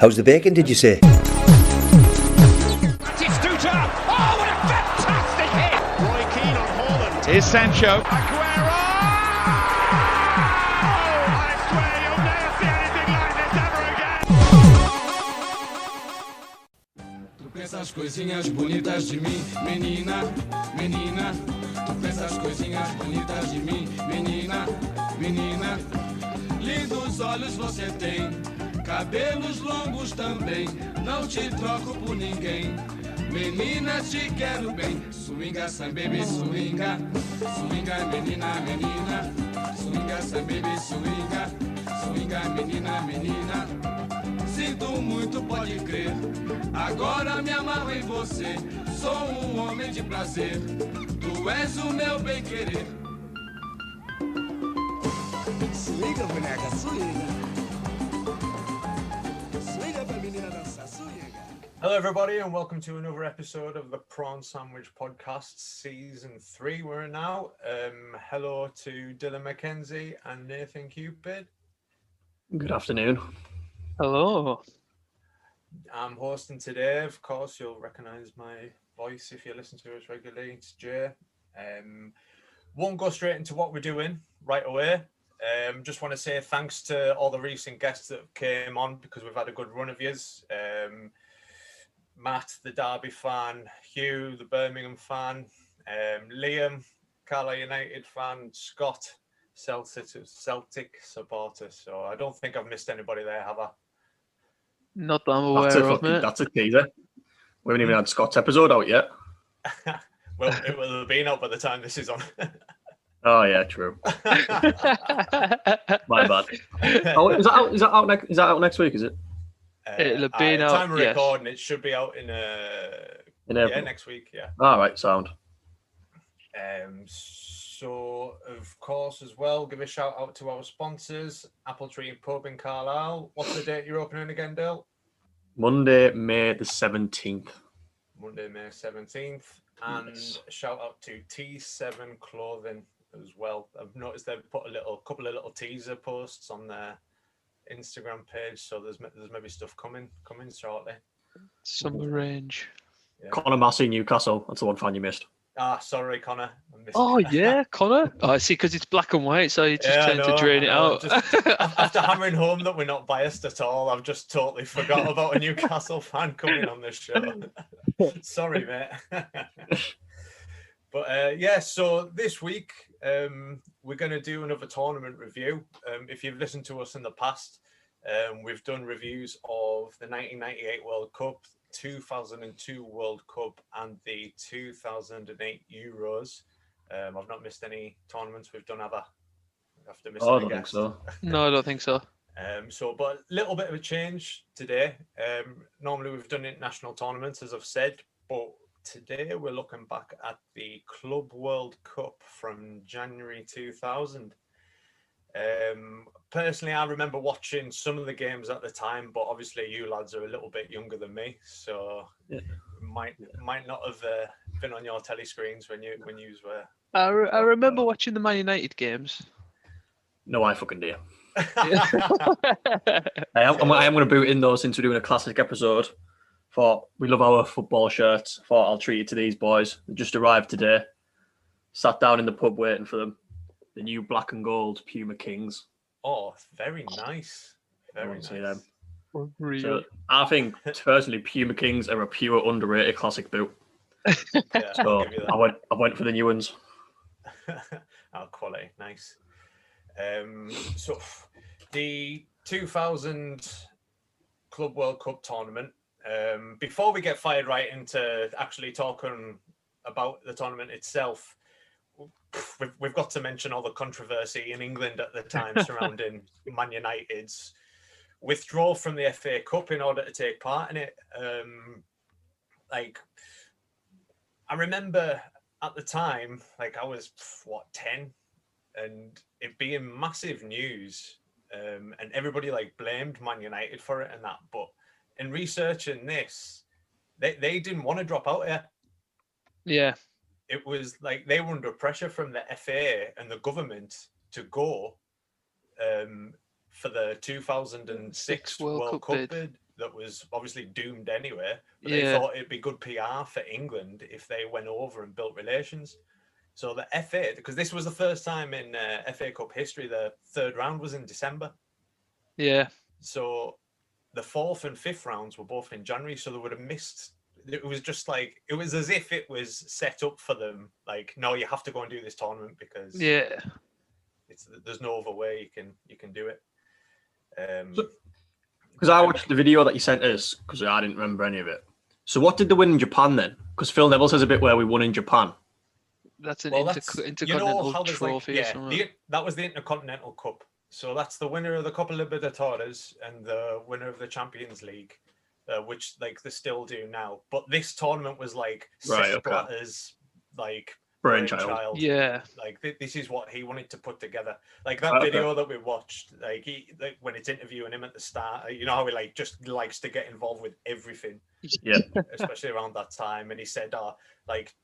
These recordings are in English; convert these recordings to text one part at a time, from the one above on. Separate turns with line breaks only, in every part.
How's the bacon, did you say?
Oh, what a fantastic hit! Roy Keane on Haaland.
Here's Sancho.
Aguero! I swear you'll never see anything like this ever again!
Tu pensa as coisinhas bonitas de mim, menina, menina. Tu pensa as coisinhas bonitas de mim, menina, menina. Lindos olhos você tem, cabelos longos também. Não te troco por ninguém. Menina, te quero bem. Swinga, some baby, swinga. Swinga, menina, menina. Swinga, some baby, swinga. Swinga, menina, menina. Sinto muito, pode crer. Agora me amarro em você. Sou homem de prazer. Tu és o meu bem-querer. Swinga, boneca, swinga. Swinga pra menina dançar, swinga.
Hello, everybody, and welcome to another episode of the Prawn Sandwich podcast, season 3. We're in now. Hello to Dylan McKenzie and Nathan Cupid.
Good afternoon.
Hello.
I'm hosting today. Of course, you'll recognise my voice if you listen to us regularly. It's Jay. Won't go straight into what we're doing right away. Just want to say thanks to all the recent guests that came on because we've had a good run of yous. Matt, the Derby fan, Hugh, the Birmingham fan, Liam, Carlisle United fan, Scott, Celtic supporter. So I don't think I've missed anybody there, have I?
Not that I'm aware of, mate.
That's a teaser. We haven't even had Scott's episode out yet.
Well, it will have been out by the time this is on.
Oh yeah, true. My bad. Oh, is that out next week? Is it?
It'll have been out.
Time of
yes.
recording, it should be out in
April.
Next week. Yeah.
All right, sound.
So of course as well, give a shout out to our sponsors, Apple Tree Pub in Carlisle. What's the date you're opening again, Dale?
Monday, May the 17th.
Monday, May 17th. And
Yes.
shout out to T7 Clothing as well. I've noticed they've put a couple of little teaser posts on their Instagram page, so there's maybe stuff coming shortly.
Summer range.
Yeah.
Connor Massey, Newcastle. That's the one fan you missed.
Sorry, Connor. I missed
Oh
it.
yeah, Connor. Oh, I see, because it's black and white, so you just
Yeah,
tend to drain it out.
Just, after hammering home that we're not biased at all, I've just totally forgot about a Newcastle fan coming on this show. Sorry, mate. But so this week we're going to do another tournament review. If you've listened to us in the past, we've done reviews of the 1998 World Cup, 2002 World Cup, and the 2008 Euros. I've not missed any tournaments we've done, have I? After missing
Oh, I
a
don't think
guest.
so.
No, I don't think so.
But a little bit of a change today. Normally we've done international tournaments, as I've said, but today we're looking back at the Club World Cup from January 2000. Personally, I remember watching some of the games at the time, but obviously you lads are a little bit younger than me, so might not have been on your telly screens when you were.
I remember watching the Man United games.
No, I fucking do. I am going to boot in though, since we're doing a classic episode. We love our football shirts. Thought I'll treat it to these boys. They just arrived today. Sat down in the pub waiting for them. The new black and gold Puma Kings.
Oh, very nice. Very nice.
See them.
Real.
So I think personally, Puma Kings are a pure underrated classic boot.
Yeah,
So
I'll give you that.
I went for the new ones.
Quality, nice. So the 2000 Club World Cup tournament. Before we get fired right into actually talking about the tournament itself, we've got to mention all the controversy in England at the time surrounding Man United's withdrawal from the FA Cup in order to take part in it. I remember at the time, I was 10, and it being massive news, and everybody blamed Man United for it and that. But in researching this, they didn't want to drop out here.
Yeah.
It was they were under pressure from the FA and the government to go for the 2006 World Cup bid. that was obviously doomed anyway. But
Yeah.
they thought it'd be good PR for England if they went over and built relations. So the FA, because this was the first time in FA Cup history, the third round was in December.
Yeah.
So the fourth and fifth rounds were both in January, so they would have missed. It was just like, it was as if it was set up for them. Like, no, you have to go and do this tournament because
Yeah.
there's no other way you can do it.
Because I watched the video that you sent us, because I didn't remember any of it. So what did they win in Japan then? Because Phil Neville says a bit where we won in Japan.
That's an intercontinental
you know how there's
trophy or something.
that was the Intercontinental Cup. So that's the winner of the Copa Libertadores and the winner of the Champions League, which like they still do now. But this tournament was like Sepp Blatter's like brainchild.
Yeah.
Like this is what he wanted to put together. Like that video that we watched, like when it's interviewing him at the start, you know how he like just likes to get involved with everything.
Yeah.
Especially around that time. And he said, like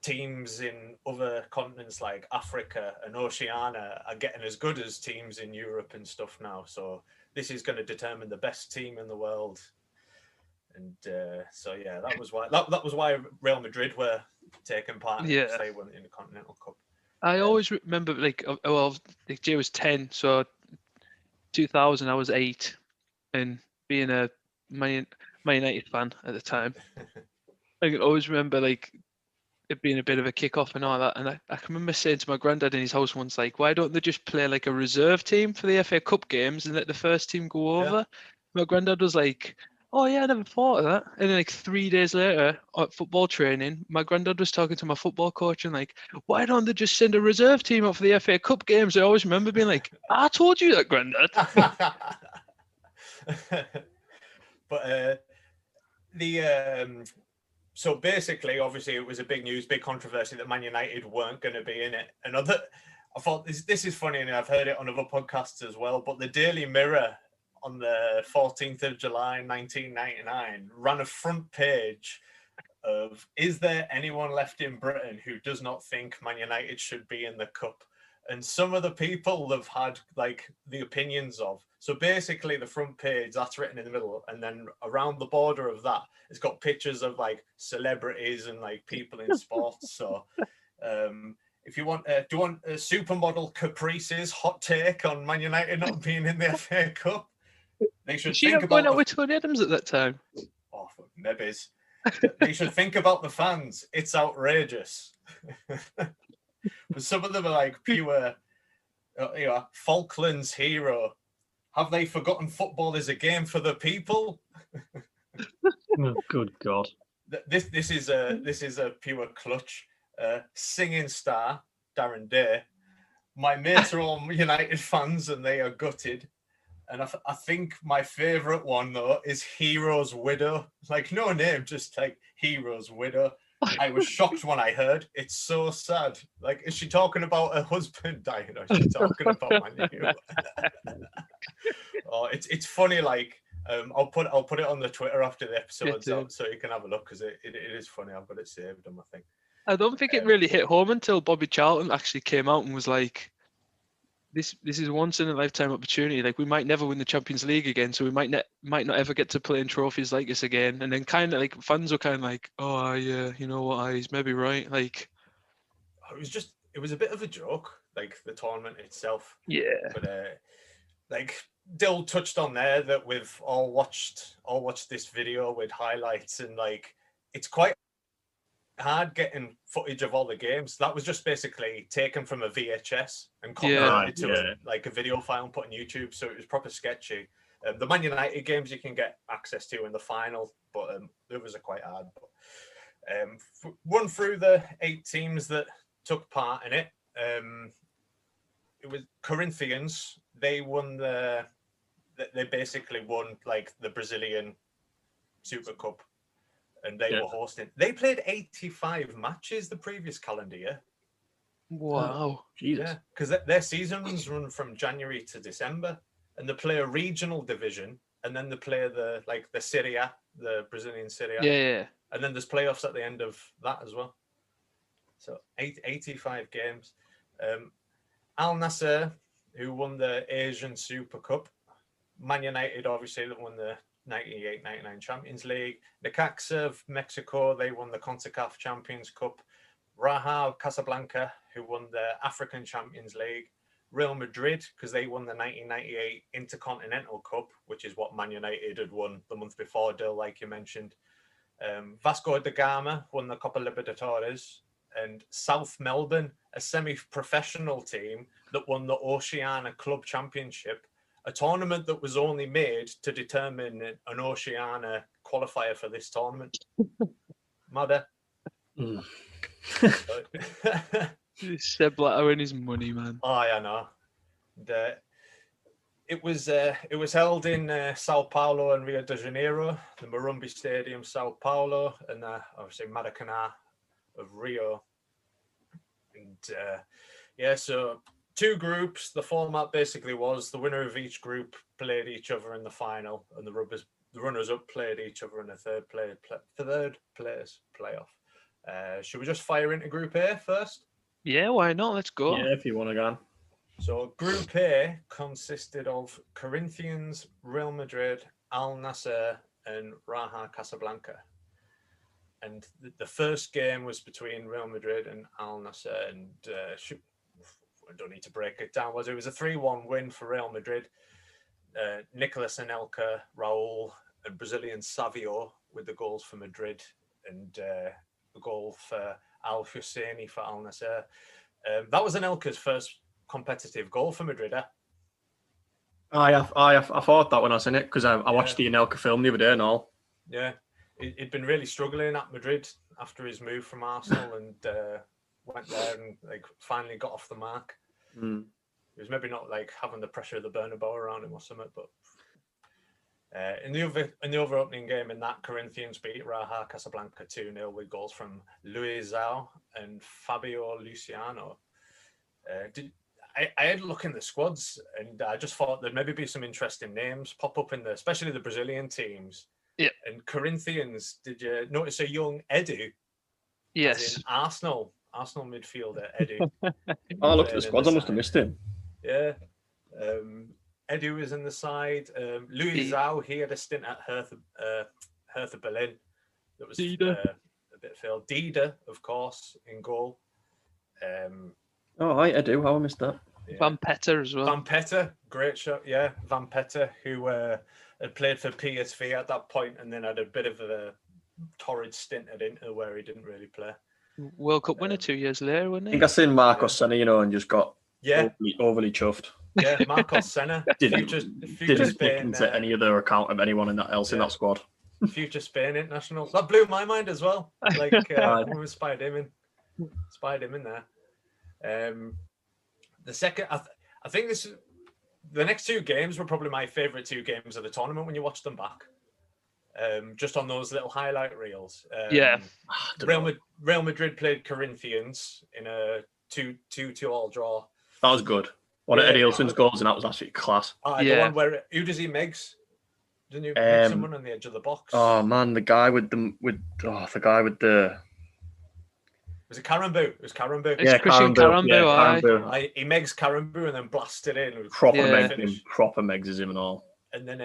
teams in other continents like Africa and Oceania are getting as good as teams in Europe and stuff now. So this is going to determine the best team in the world. And so yeah, that was why Real Madrid were taking part in it, because they won in the Continental Cup.
I always remember like Jay was 10, so 2000 I was 8, and being a Man United fan at the time, I can always remember like it being a bit of a kick-off and all that. And I can remember saying to my granddad in his house once, like, why don't they just play like a reserve team for the FA Cup games and let the first team go over? Yeah. My granddad was like, oh yeah, I never thought of that. And then like 3 days later at football training, my granddad was talking to my football coach and like, why don't they just send a reserve team up for the FA Cup games? I always remember being like, I told you that, granddad.
But so basically, obviously, it was a big news, big controversy that Man United weren't going to be in it. I thought this is funny, and I've heard it on other podcasts as well. But the Daily Mirror on the 14th of July, 1999, ran a front page of, is there anyone left in Britain who does not think Man United should be in the Cup? And some of the people have had like the opinions of. So basically the front page, that's written in the middle. And then around the border of that, it's got pictures of like celebrities and like people in sports. So if you want, do you want a supermodel Caprice's hot take on Man United not being in the FA Cup? They should think about
going out with Tony Adams at that time.
Oh, maybe. They should think about the fans. It's outrageous. But some of them are like pure, Falklands hero. Have they forgotten football is a game for the people?
Oh, good God!
This is a pure clutch. Singing star Darren Day. My mates are all United fans and they are gutted. And I think my favourite one though is Hero's Widow. Like no name, just like Hero's Widow. I was shocked when I heard. It's so sad. Like, is she talking about her husband dying, or is she talking about Man U? Oh, it's funny. Like, I'll put it on the Twitter after the episode, so you can have a look, because it is funny. I've got it saved on my thing.
I don't think it really hit home until Bobby Charlton actually came out and was like, "This is a once in a lifetime opportunity. Like, we might never win the Champions League again, so we might not ever get to play in trophies like this again." And then kind of like fans were kind of like, "Oh yeah, you know what? He's maybe right." Like,
it was a bit of a joke, like the tournament itself.
Yeah.
But like Dill touched on there that we've all watched this video with highlights, and like it's quite hard getting footage of all the games. That was just basically taken from a VHS and converted to like a video file and put on YouTube, so it was proper sketchy. The Man United games you can get access to in the final, but the others are quite hard. But run through the 8 teams that took part in it. It was Corinthians. They won they basically won like the Brazilian Super Cup. And they were hosting. They played 85 matches the previous calendar year.
Wow.
Jesus.
Yeah, because their seasons run from January to December, and they play a regional division, and then they play the Serie A, the Brazilian Serie A.
Yeah.
And then there's playoffs at the end of that as well. So 85 games. Al Nassr, who won the Asian Super Cup. Man United, obviously, that won the 98-99 Champions League. Necaxa of Mexico, they won the CONCACAF Champions Cup. Raja Casablanca, who won the African Champions League. Real Madrid, because they won the 1998 Intercontinental Cup, which is what Man United had won the month before, Dill, like you mentioned. Vasco da Gama won the Copa Libertadores. And South Melbourne, a semi-professional team that won the Oceania Club Championship, a tournament that was only made to determine an Oceania qualifier for this tournament. Mother.
Seb Blatter and his money, man.
Oh, I know. And, it was held in Sao Paulo and Rio de Janeiro, the Morumbi Stadium, Sao Paulo, and obviously Maracanã of Rio. And so 2 groups. The format basically was the winner of each group played each other in the final, and the runners-up played each other in the third place playoff. Should we just fire into Group A first?
Yeah, why not? Let's go.
Yeah, if you want to go on.
So Group A consisted of Corinthians, Real Madrid, Al Nassr, and Raja Casablanca. And the first game was between Real Madrid and Al Nassr, and I don't need to break it down. It was a 3-1 win for Real Madrid. Nicolas Anelka, Raul, and Brazilian Savio with the goals for Madrid, and the goal for Al Husseini for Al Nassr. That was Anelka's first competitive goal for Madrid.
I thought that when I seen it, because I watched the Anelka film the other day and all.
Yeah. He'd been really struggling at Madrid after his move from Arsenal, and went there and finally got off the mark.
Mm.
He was maybe not having the pressure of the Bernabeu around him or something, but in the other opening game in that, Corinthians beat Raja Casablanca 2-0 with goals from Luis Zhao and Fabio Luciano. I had a look in the squads, and I just thought there'd maybe be some interesting names pop up especially the Brazilian teams.
Yeah.
And Corinthians, did you notice a young Edu?
Yes.
Arsenal midfielder Edu.
I looked at the squads, I must have missed him.
Yeah. Edu was in the side. Louis Zhao, he had a stint at Hertha Berlin. That was a bit failed. Dida, of course, in goal.
I do. How I missed that.
Yeah.
Van Petter as well.
Van Petter, great shot. Yeah, Van Petter, who had played for PSV at that point, and then had a bit of a torrid stint at Inter where he didn't really play.
World Cup winner 2 years later, wasn't
I
he?
think I seen Marcos Senna, and just got overly chuffed.
Yeah, Marcos Senna.
didn't
future Spain,
look into any other account of anyone else in that squad.
Future Spain international. That blew my mind as well. We spied him in there. The second, I think the next 2 games were probably my favourite 2 games of the tournament when you watch them back. Just on those little highlight reels. Real Madrid played Corinthians in a 2-2 all draw.
That was good. One of Eddie Ilson's goals, and that was absolutely class.
The one where who does he megs? Didn't you meg someone on the edge of the box?
Oh man, the guy with the.
Was it Karambou? It was Karambou.
It's Christian Karambou.
He megs Karambou and then blasted in.
Proper megs him and all.
And then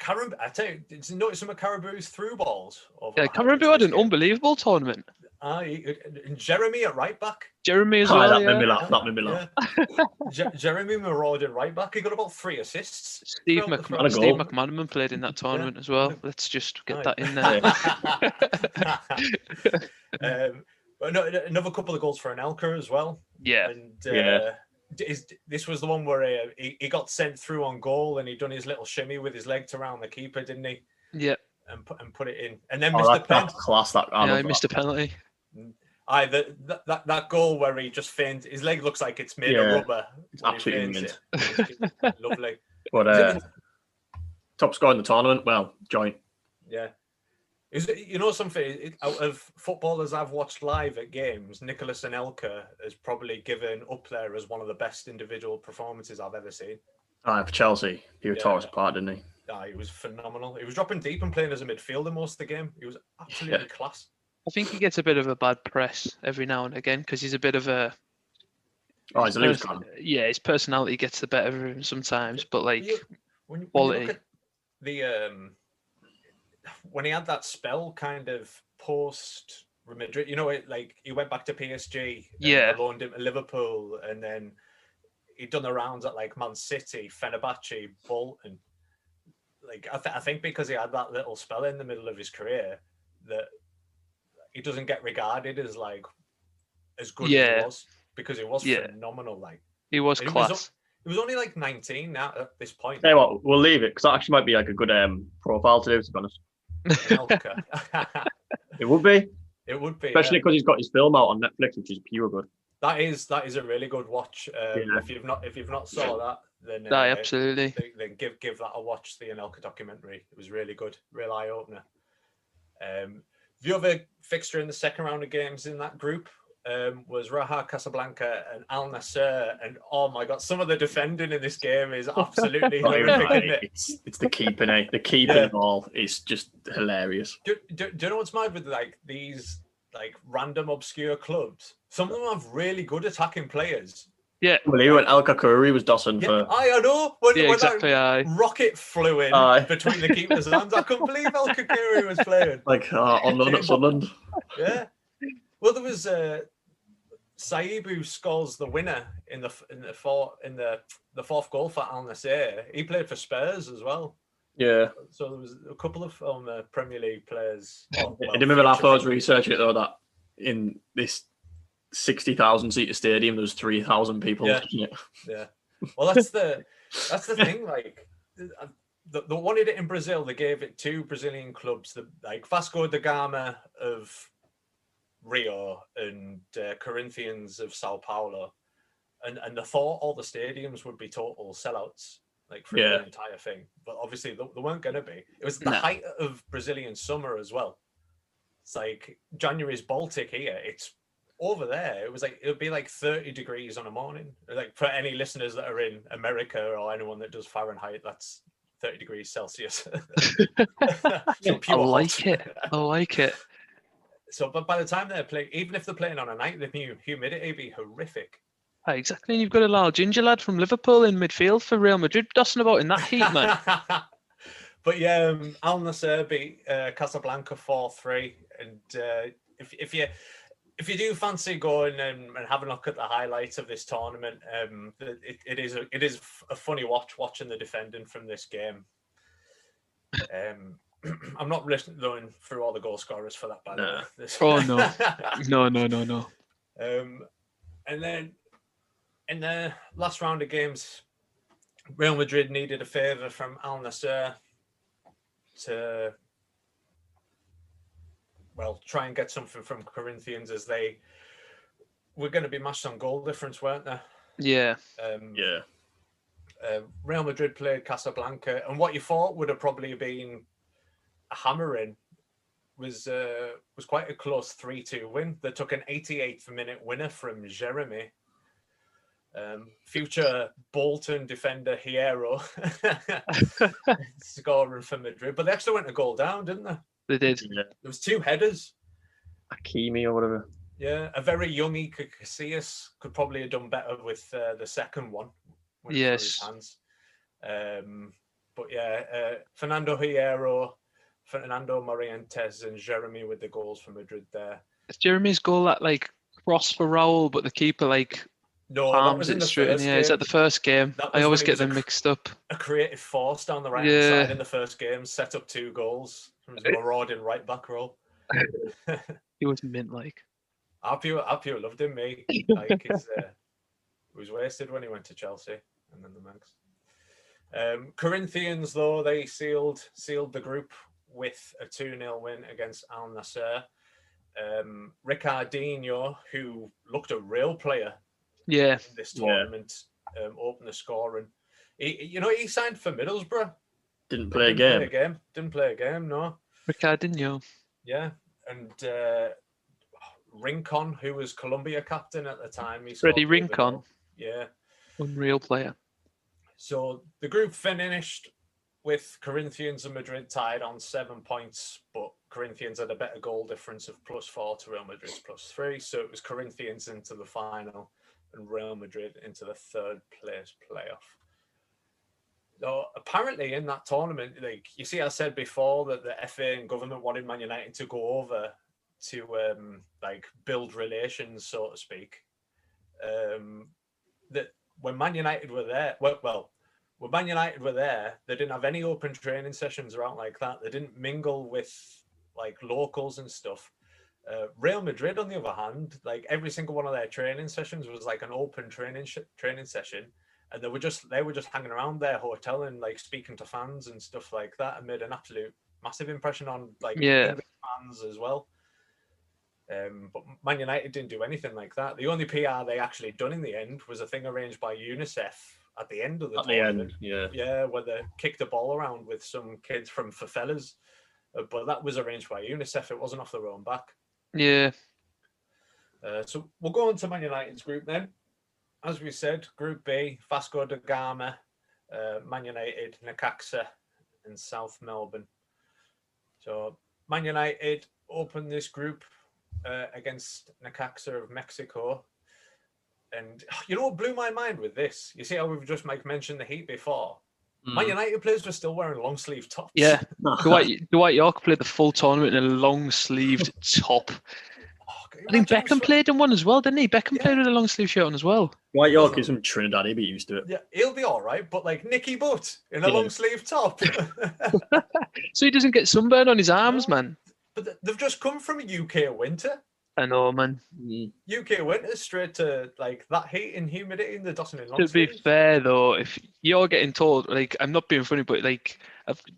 Karambou, I tell you, did you notice some of Karambou's through balls?
Karambou had an unbelievable tournament.
And Jeremy at right back.
Jeremy as well.
That made me laugh.
Yeah. Jeremy marauded right back. He got about 3 assists.
Steve McManaman played in that tournament as well. Let's just get that in
there. Another couple of goals for Anelka as well.
Yeah.
And this was the one where he got sent through on goal, and he done his little shimmy with his legs around the keeper, didn't he?
Yeah.
And put it in, and then missed the penalty.
Class.
He missed a penalty.
That goal where he just feints, his leg looks like it's made of rubber.
It's absolutely mint.
Lovely.
But top scorer in the tournament, joint.
Yeah. Something, out of footballers I've watched live at games, Nicolas Anelka is probably given up there as one of the best individual performances I've ever seen.
For Chelsea, he tore us apart, didn't he?
He was phenomenal. He was dropping deep and playing as a midfielder most of the game. He was absolutely class.
I think he gets a bit of a bad press every now and again because he's a bit of a...
he's a loose cannon.
Yeah, his personality gets the better of him sometimes, but
when
quality...
when he had that spell kind of post Real Madrid, like he went back to PSG,
Yeah.
and loaned him to Liverpool, and then he'd done the rounds at like Man City, Fenerbahce, Bolton. Like I think because he had that little spell in the middle of his career, that he doesn't get regarded as like as good as he was, because he was phenomenal. Like
he was class.
He was only like 19 now at this point.
Tell you what, we'll leave it because that actually might be like a good profile to do, to be honest. It would be.
It would be,
especially because he's got his film out on Netflix, which is pure good.
That is a really good watch. If you've not saw that, then
absolutely.
Then give that a watch. The Anelka documentary. It was really good, real eye opener. The other fixture in the second round of games in that group was Raja Casablanca and Al Nassr, and oh my god, some of the defending in this game is absolutely horrific, isn't it?
It's the keeping, eh? The keeping of all is just hilarious.
Do you know what's mad with like these like random obscure clubs? Some of them have really good attacking players.
Yeah. Well, he went El Kakuri was dossing for.
I know. When
exactly.
That rocket flew in between the keeper's hands, I couldn't believe El Kakuri was playing.
Like on loan at Sunderland.
Yeah. Well, there was Saib, who scores the winner in the fourth goal for Al Nassr. He played for Spurs as well.
Yeah.
So there was a couple of Premier League players.
I remember I was researching it though, that in this 60,000 seater stadium, there was 3,000 people watching it.
Yeah. Well, that's the thing. Like, they wanted it in Brazil. They gave it to Brazilian clubs, like Vasco da Gama of Rio and Corinthians of Sao Paulo, and they thought all the stadiums would be total sellouts, like for the entire thing. But obviously, they weren't going to be. It was the height of Brazilian summer as well. It's like January's Baltic here. It's over there. It would be like 30 degrees on a morning. Like for any listeners that are in America or anyone that does Fahrenheit, that's 30 degrees Celsius.
I like it.
So, but by the time they're playing, even if they're playing on a night, the humidity would be horrific.
Exactly. And you've got a little ginger lad from Liverpool in midfield for Real Madrid dossing about in that heat, man.
But yeah, Al Nassr beat Casablanca 4-3. And if you do fancy going and having a look at the highlights of this tournament, it is a funny watching the defending from this game. I'm not going through all the goal scorers for that, by the way.
Oh no.
And then in the last round of games, Real Madrid needed a favour from Al Nassr to try and get something from Corinthians, as they were going to be matched on goal difference, weren't they?
Yeah.
Real Madrid played Casablanca, and what you thought would have probably been a hammering was quite a close 3-2 win. They took an 88th minute winner from Jeremy. Future Bolton defender Hierro scoring for Madrid, but they actually went a goal down, didn't they?
They did.
There was two headers.
Akimi or whatever.
Yeah, a very young Casillas could probably have done better with the second one.
Yes.
His hands. But yeah, Fernando Hierro, Fernando Morientes, and Jeremy with the goals for Madrid there.
It's Jeremy's goal that like cross for Raul, but the keeper
palms it straight in.
Yeah, is that the first game? I always get them mixed up.
A creative force down the right hand side in the first game, set up 2 goals from his marauding right back role.
He was mint like.
Apio loved him, mate. Like he was wasted when he went to Chelsea and then the Megs. Corinthians, though, they sealed the group with a 2-0 win against Al Nassr. Ricardinho, who looked a real player in this tournament, opened the scoring. He signed for Middlesbrough.
Didn't play a game.
Didn't play a game, no.
Ricardinho.
Yeah, and Rincon, who was Colombia captain at the time.
Freddie Rincon.
Yeah.
Unreal player.
So the group finished with Corinthians and Madrid tied on 7 points, but Corinthians had a better goal difference of +4 to Real Madrid's +3. So it was Corinthians into the final and Real Madrid into the third place playoff. So apparently in that tournament, like you see, I said before that the FA and government wanted Man United to go over to like build relations, so to speak. That when Man United were there, when Man United were there, they didn't have any open training sessions around like that. They didn't mingle with like locals and stuff. Real Madrid, on the other hand, like every single one of their training sessions was like an open training session, and they were just hanging around their hotel and like speaking to fans and stuff like that, and made an absolute massive impression on like
Yeah.
English fans as well. But Man United didn't do anything like that. The only PR they actually done in the end was a thing arranged by UNICEF at the end of the tournament. Yeah, where they kicked the ball around with some kids from Fafellas. But that was arranged by UNICEF. It wasn't off their own back.
Yeah.
So we'll go on to Man United's group then. As we said, Group B, Vasco da Gama, Man United, Necaxa, and South Melbourne. So Man United opened this group against Necaxa of Mexico. And you know what blew my mind with this? You see how we've just mentioned the Heat before? Man United players were still wearing long sleeve tops.
Yeah. Dwight York played the full tournament in a long sleeved top. I think Beckham played in one as well, didn't he? Beckham played with a long sleeve shirt on as well.
Dwight York is from Trinidad, he'll be used to it.
Yeah, he'll be all right, but like Nicky Butt in a long sleeve top.
So he doesn't get sunburn on his arms, man.
But they've just come from a UK winter.
I know, man.
UK winter straight to like that heat and humidity in the Dawson and long
To be
sleeves.
fair, though, if you're getting told, like, I'm not being funny, but like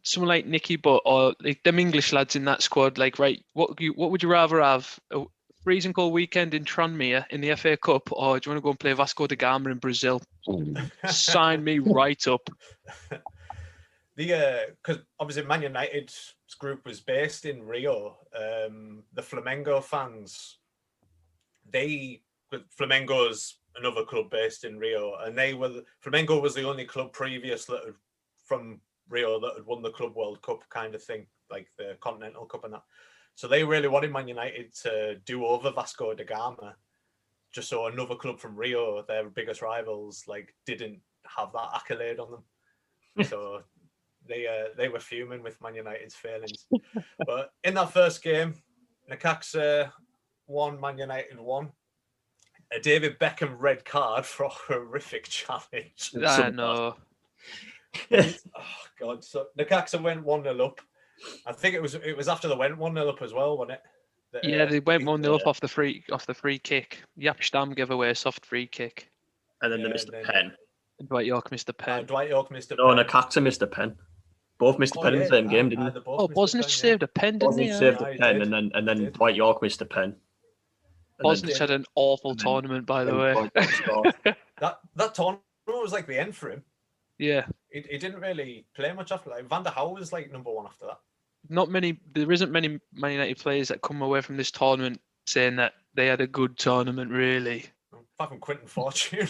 someone like Nicky Butt or like them English lads in that squad, like, right, what would you rather have? A freezing cold weekend in Tranmere in the FA Cup, or do you want to go and play Vasco da Gama in Brazil? Sign me right up.
Because obviously Man United's group was based in Rio. The Flamengo fans, Flamengo's another club based in Rio, and Flamengo was the only club previous from Rio that had won the Club World Cup kind of thing, like the Continental Cup and that. So they really wanted Man United to do over Vasco da Gama, just so another club from Rio, their biggest rivals, like didn't have that accolade on them. So they were fuming with Man United's failings. But in that first game, Necaxa won, Man United won. A David Beckham red card for a horrific challenge.
I know.
Oh God! So Necaxa went 1-0 up. I think it was after they went 1-0 up as well, wasn't it?
Yeah, they went 1-0 up off the free kick. Jaap Stam gave away a soft free kick.
And then they missed a pen.
Dwight York missed a pen.
Dwight York missed a
pen.
No,
Necaxa missed a pen. Both missed a pen in the same game, didn't they?
Bosnich saved a pen, didn't he?
Bosnich saved a pen, and then Dwight York missed a pen.
Bosnich had an awful tournament, by the way.
that tournament was like the end for him.
Yeah.
He didn't really play much after that. Van der Hau was like number one after that.
There isn't many Man United players that come away from this tournament saying that they had a good tournament, really.
Apart from Quentin Fortune.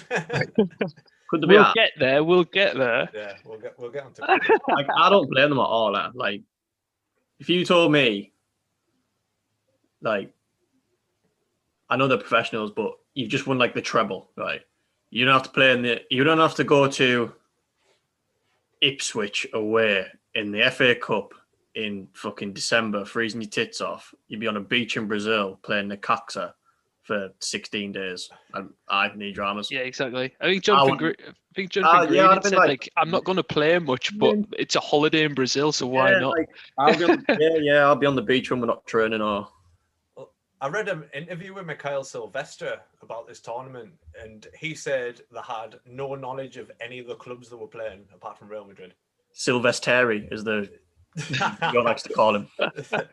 We'll get there.
Yeah, we'll get onto it.
Like, I don't blame them at all. Like, if you told me, like, I know they're professionals, but you've just won like the treble, right? You don't have to play you don't have to go to Ipswich away in the FA Cup in fucking December, freezing your tits off. You'd be on a beach in Brazil playing Necaxa for 16 days. I need dramas.
Yeah, I think Jonathan Green said, like, I'm not going to play much, but it's a holiday in Brazil, so why not?
Like, I'll be on the beach when we're not training. Or
I read an interview with Mikhail Silvestre about this tournament, and he said they had no knowledge of any of the clubs that were playing apart from Real Madrid.
Silvestri is the John likes to call him.
But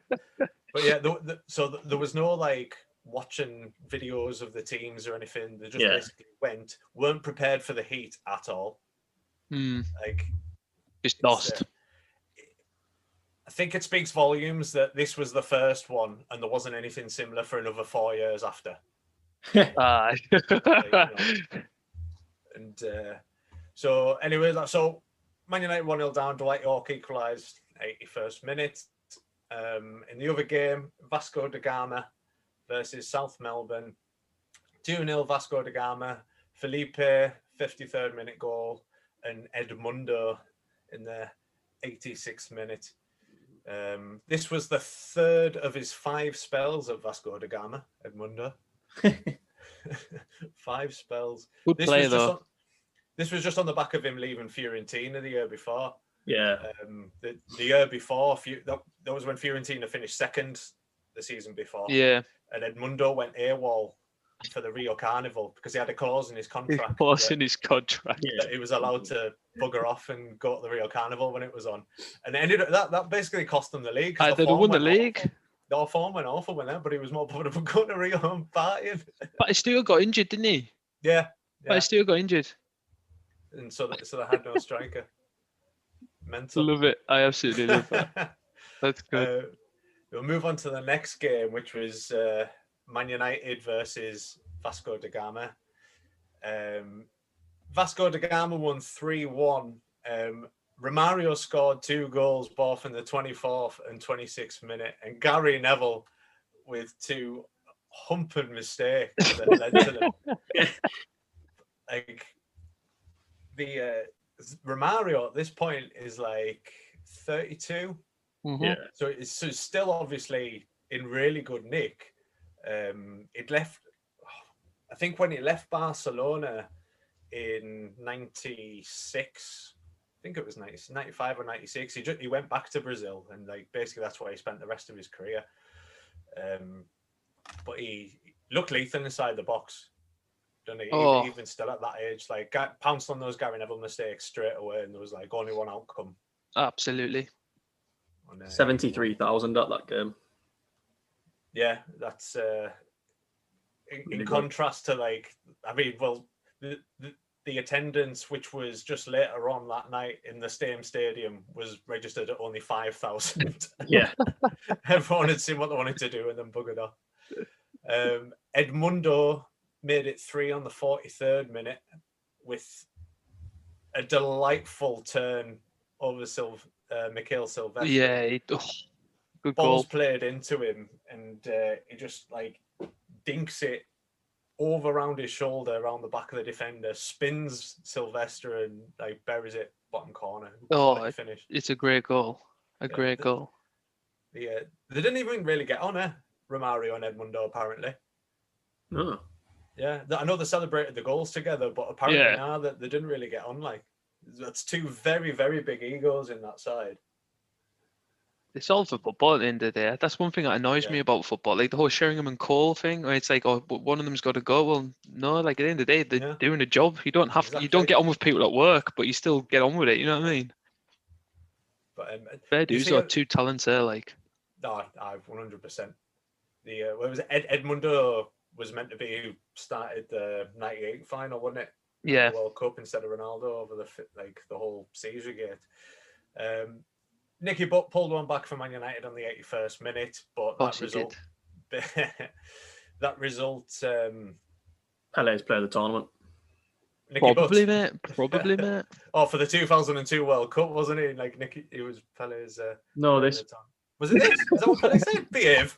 yeah, so there was no like watching videos of the teams or anything. They just basically weren't prepared for the heat at all. Like,
just lost.
I think it speaks volumes that this was the first one and there wasn't anything similar for another 4 years after. And so anyway, so Man United 1-0 down, Dwight York equalised 81st minute. In the other game, Vasco da Gama versus South Melbourne. 2-0 Vasco da Gama. Felipe, 53rd minute goal. And Edmundo, in the 86th minute. This was the third of his 5 spells at Vasco da Gama, Edmundo. 5 spells.
Good player, though.
This was just on the back of him leaving Fiorentina the year before.
Yeah.
The year before, that was when Fiorentina finished second the season before.
Yeah.
And Edmundo went AWOL for the Rio Carnival because he had a clause in his contract. That he was allowed to bugger off and go to the Rio Carnival when it was on. And it ended up, that basically cost them the league.
They won the league.
Their form went awful when that, but he was more bothered about going to Rio and partying.
But he still got injured, didn't he?
Yeah.
But he still got injured.
And so they had no striker. Mental.
Love it. I absolutely love that. That's good.
We'll move on to the next game, which was Man United versus Vasco da Gama. Vasco da Gama won 3-1. Romario scored 2 goals, both in the 24th and 26th minute, and Gary Neville with 2 humping mistakes that led to them. Like the Romario at this point is like 32.
Mm-hmm.
Yeah, so it's still obviously in really good nick. It left, I think, when he left Barcelona in 96. I think it was 95 or 96. He went back to Brazil, and like basically that's where he spent the rest of his career. But he looked lethal inside the box, didn't he? Even still at that age, like pounced on those Gary Neville mistakes straight away, and there was like only one outcome.
Absolutely.
73,000 at that game.
Yeah, that's in contrast to the attendance, which was just later on that night in the same stadium, was registered at only 5,000.
Yeah.
Everyone had seen what they wanted to do and then buggered off. Edmundo made it 3 on the 43rd minute with a delightful turn over Mikhail Silvestre.
Yeah, good
Balls
goal.
played into him, and he just like dinks it over around his shoulder, around the back of the defender, spins Silvestre and like buries it bottom corner.
Finish. It's a great goal. Great goal.
Yeah, they didn't even really get on Romario and Edmundo, apparently.
No.
Yeah, I know they celebrated the goals together, but apparently now that they didn't really get on. Like, that's 2 very, very big egos in that side.
It's all for football at the end of the day. That's one thing that annoys me about football. Like the whole Sheringham and Cole thing, where it's like, but one of them's got to go. Well, no, like at the end of the day, they're doing a job. You don't have to, you don't get on with people at work, but you still get on with it. You know what I mean?
But
fair dues are 2 talents there, like.
No, 100%. What was it? Edmundo was meant to be who started the '98 final, wasn't it?
Yeah.
The World Cup instead of Ronaldo over the whole Caesar gate. Nicky Butt pulled one back for Man United on the 81st minute, but that result.
Pele's player of the tournament.
Probably, mate.
For the 2002 World Cup, wasn't he? Like Nicky, he was Pele's.
No, this
was it. This? Is that what Pele said? Behave.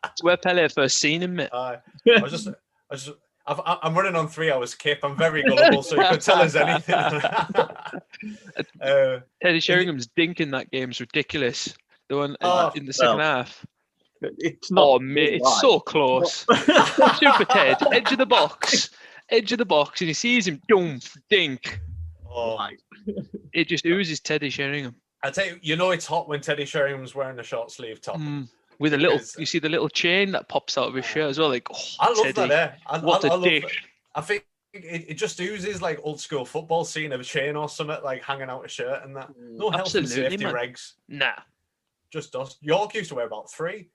It's where Pele first seen him, mate.
I'm running on 3 hours kip. I'm very gullible, so you could tell us anything.
Teddy Sheringham's dink in that game is ridiculous. The one in the second half.
It's not.
Mate, it's so close. Super Ted, edge of the box, and he sees him, dink. It just oozes Teddy Sheringham.
I tell you, it's hot when Teddy Sheringham's wearing a short sleeve top.
With a little, you see the little chain that pops out of his shirt as well. Like,
I love
Teddy,
that.
What a dick!
I think it just oozes like old school football, seeing a chain or something like hanging out a shirt and that. No health and safety regs.
Nah,
just dust. York used to wear about 3.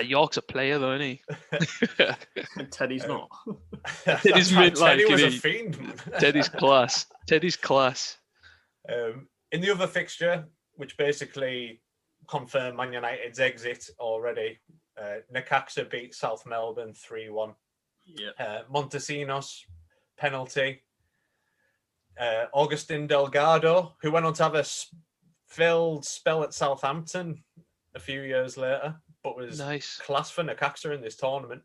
York's a player though, isn't he?
And Teddy's not.
Teddy's mint like
Teddy was a fiend.
Teddy's class. Teddy's class.
In the other fixture, which basically confirmed Man United's exit already, Necaxa beat South Melbourne 3-1.
Yeah.
Montesinos penalty. Augustin Delgado, who went on to have a failed spell at Southampton a few years later, but was class for Necaxa in this tournament.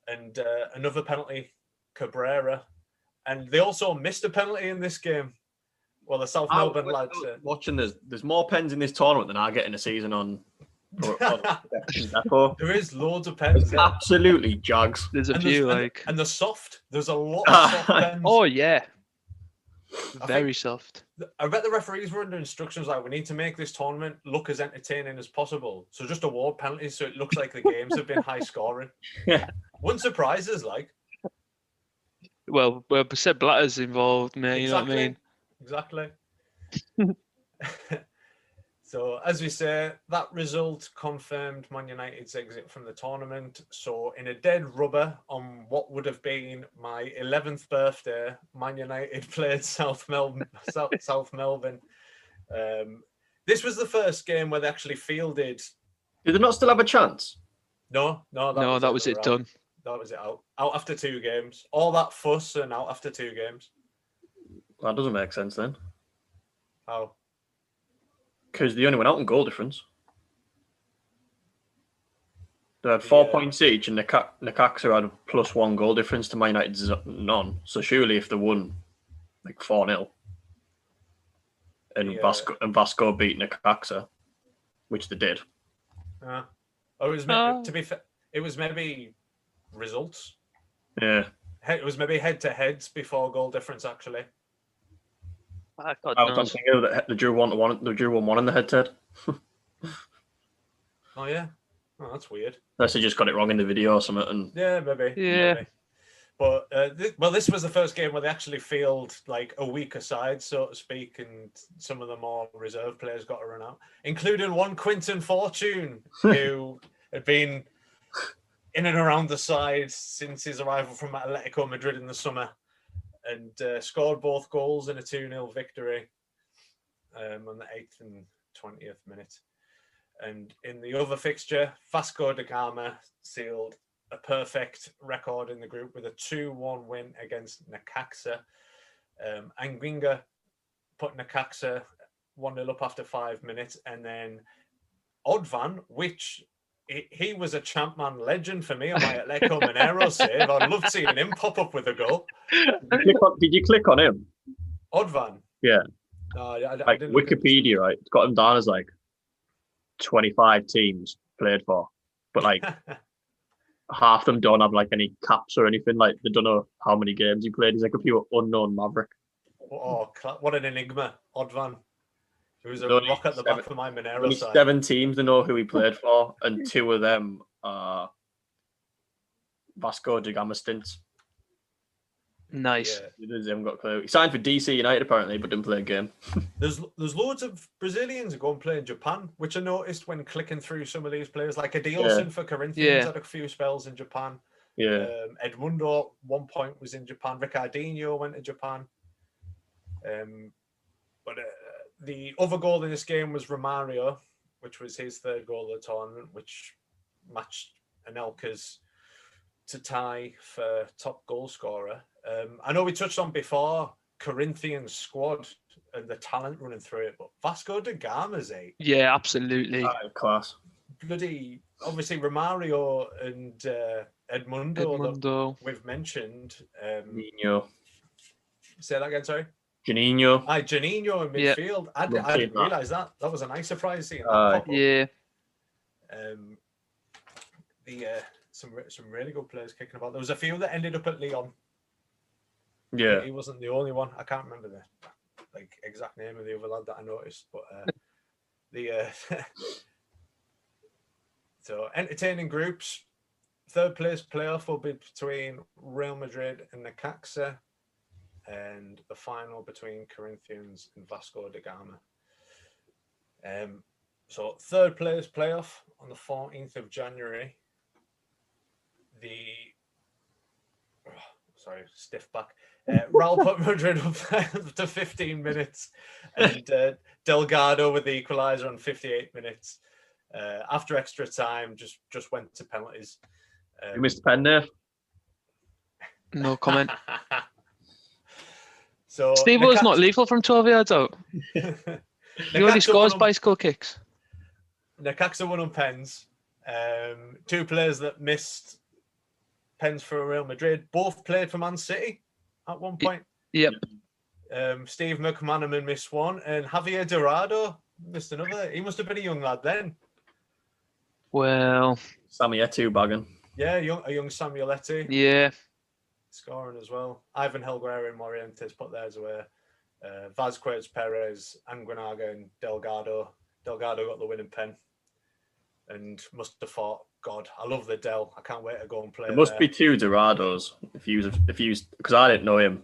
And another penalty, Cabrera. And they also missed a penalty in this game. Well, the South Melbourne lads.
Watching there's more pens in this tournament than I get in a season on.
There is loads of pens. Yeah.
Absolutely jugs.
There's a few like.
And the soft. There's a lot of soft pens.
Oh yeah. Very soft.
I bet the referees were under instructions like, we need to make this tournament look as entertaining as possible. So just award penalties so it looks like the games have been high scoring.
Yeah.
Wouldn't surprise us, like.
Well, Seb Blatter's involved, man. You know what I mean?
Exactly. So, as we say, that result confirmed Man United's exit from the tournament. So, in a dead rubber on what would have been my 11th birthday, Man United played South Melbourne. This was the first game where they actually fielded.
Did they not still have a chance?
No,
that was it done.
That was it out after 2 games. All that fuss and out after 2 games.
That doesn't make sense then.
How?
Because they only went out in goal difference. They had 4 points each, and Necaxa had a +1 goal difference to Man United's none. So surely if they won like 4-0 and Vasco beat Necaxa, which they did.
It was to be fair, it was maybe results.
Yeah.
It was maybe head-to-heads before goal difference, actually.
I was thinking that the drew 1-1. The drew 1-1 in the head-to-head.
Oh yeah, that's weird.
Unless they just got it wrong in the video or something. And
yeah, maybe.
Yeah.
Maybe. But this was the first game where they actually field like a weaker side, so to speak, and some of the more reserve players got to run out, including one Quinton Fortune, who had been in and around the side since his arrival from Atletico Madrid in the summer. And scored both goals in a 2-0 victory on the 8th and 20th minute. And in the other fixture, Vasco da Gama sealed a perfect record in the group with a 2-1 win against Necaxa. Anguinga put Necaxa 1-0 up after 5 minutes. And then Odvan, which he was a Champman legend for me on my Atletico Mineiro save. I loved seeing him pop up with a goal.
Did you click on him?
Odvan?
Yeah.
I
like
didn't
Wikipedia, right? It's got him down as like 25 teams played for. But like half of them don't have like any caps or anything. Like they don't know how many games he played. He's like a pure unknown maverick.
Oh, what an enigma, Odvan. It was a rock at the back for my Mineiro side. 7
teams to know who he played for, and 2 of them are Vasco da Gama stints.
Nice.
Yeah.
He haven't got a clue. He signed for DC United apparently, but didn't play a game.
There's loads of Brazilians who go and play in Japan, which I noticed when clicking through some of these players, like Adilson for Corinthians had a few spells in Japan.
Yeah.
Edmundo at one point was in Japan. Ricardinho went to Japan. But the other goal in this game was Romario, which was his 3rd goal of the tournament, which matched Anelka's to tie for top goal scorer. I know we touched on before Corinthians squad and the talent running through it, but Vasco da Gama's
Yeah, absolutely.
Class.
Bloody, obviously Romario and Edmundo that we've mentioned.
Juninho.
Say that again, sorry.
Juninho.
Juninho in midfield. I didn't realise that. That was a nice surprise seeing that pop up.
Yeah.
Some really good players kicking about. There was a few that ended up at Lyon.
Yeah.
He wasn't the only one. I can't remember the exact name of the other lad that I noticed, but so entertaining groups. 3rd place playoff will be between Real Madrid and Necaxa, and the final between Corinthians and Vasco da Gama. So 3rd place playoff on the 14th of January. Stiff back. Real put Madrid up to 15 minutes, and Delgado with the equaliser on 58 minutes. After extra time, just went to penalties.
You missed a pen there.
No comment.
So
Steve was not lethal from 12 yards out. He only scores bicycle kicks.
Necaxa won on pens. 2 players that missed pens for Real Madrid. Both played for Man City at one point.
Yep.
Steve McManaman missed one, and Javier Dorado missed another. He must have been a young lad then.
Well,
Sammy Eto'o bagging.
Yeah, a young Samuel Eto'o.
yeah.
Scoring as well. Ivan Helguera and Morientes put theirs away. Vazquez, Perez, Anguinaga, and Delgado. Delgado got the winning pen, and must have thought, God, I love the Del. I can't wait to go and play.
There must be two Dorados if you because I didn't know him.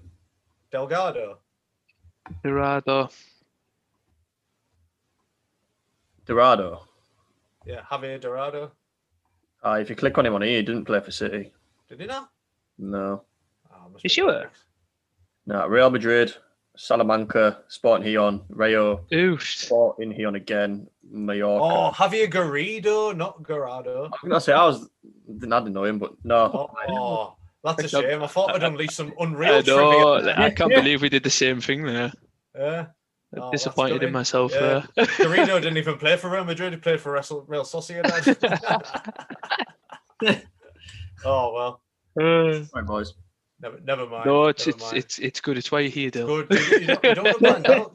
Delgado.
Dorado.
Dorado.
Yeah, Javier Dorado.
If you click on him on here, he didn't play for City.
Did he not?
No.
Must
You
be
sure?
correct.
No, Real Madrid, Salamanca, Sporting Gijon, Rayo,
Oof.
Sporting Gijon again, Mallorca.
Oh, Javier Garrido, not Garado.
I was gonna say I didn't know him, but no.
Oh, that's a shame. I thought I'd unleash some
I
unreal
know.
trivia.
I can't believe we did the same thing there.
Yeah.
I'm
Oh,
disappointed
that's
in myself
yeah.
there.
Garrido didn't even play for Real Madrid. He played for Real Sociedad. Oh well.
Right, boys.
Never mind.
No,
never mind.
it's good. It's why you're here, Dale.
Good.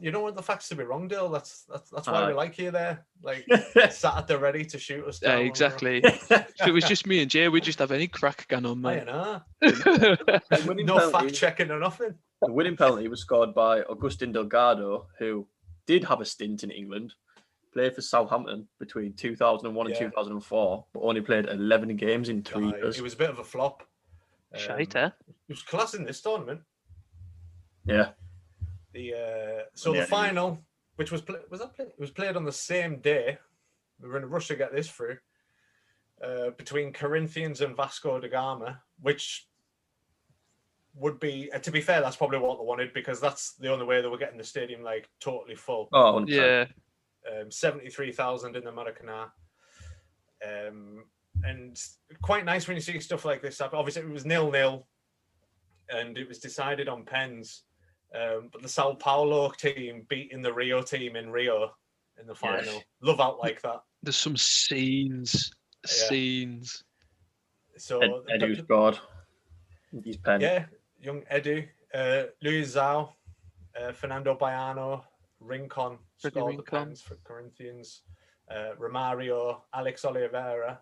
You don't want the facts to be wrong, Dale. That's why we
Aye.
like you there. Like sat at the ready to shoot us down.
Exactly. If it was just me and Jay, we'd just have any crack gun on,
I
mate.
know.
The winning
No
penalty-
fact checking or nothing.
The winning penalty was scored by Agustin Delgado, who did have a stint in England, played for Southampton between 2001 and
Yeah.
2004, but only played 11 games in 3 years.
It was a bit of a flop.
Shite, eh?
It was class in this tournament.
Yeah.
The final, which was it was played on the same day. We were in a rush to get this through. Between Corinthians and Vasco da Gama, which would be, to be fair, that's probably what they wanted because that's the only way they were getting the stadium like totally full.
Oh, 100%.
Yeah.
73,000 in the Maracanã. And quite nice when you see stuff like this happen. Obviously, it was 0-0 and it was decided on pens. But the Sao Paulo team beating the Rio team in Rio in the final.
Yes.
Love out like that.
There's some scenes. Scenes.
So
Edu scored. He's pen.
yeah, young Edu, Luis Zhao, Fernando Baiano, Rincon
Freddie
scored the
Rincon.
pens for Corinthians. Romario, Alex Oliveira,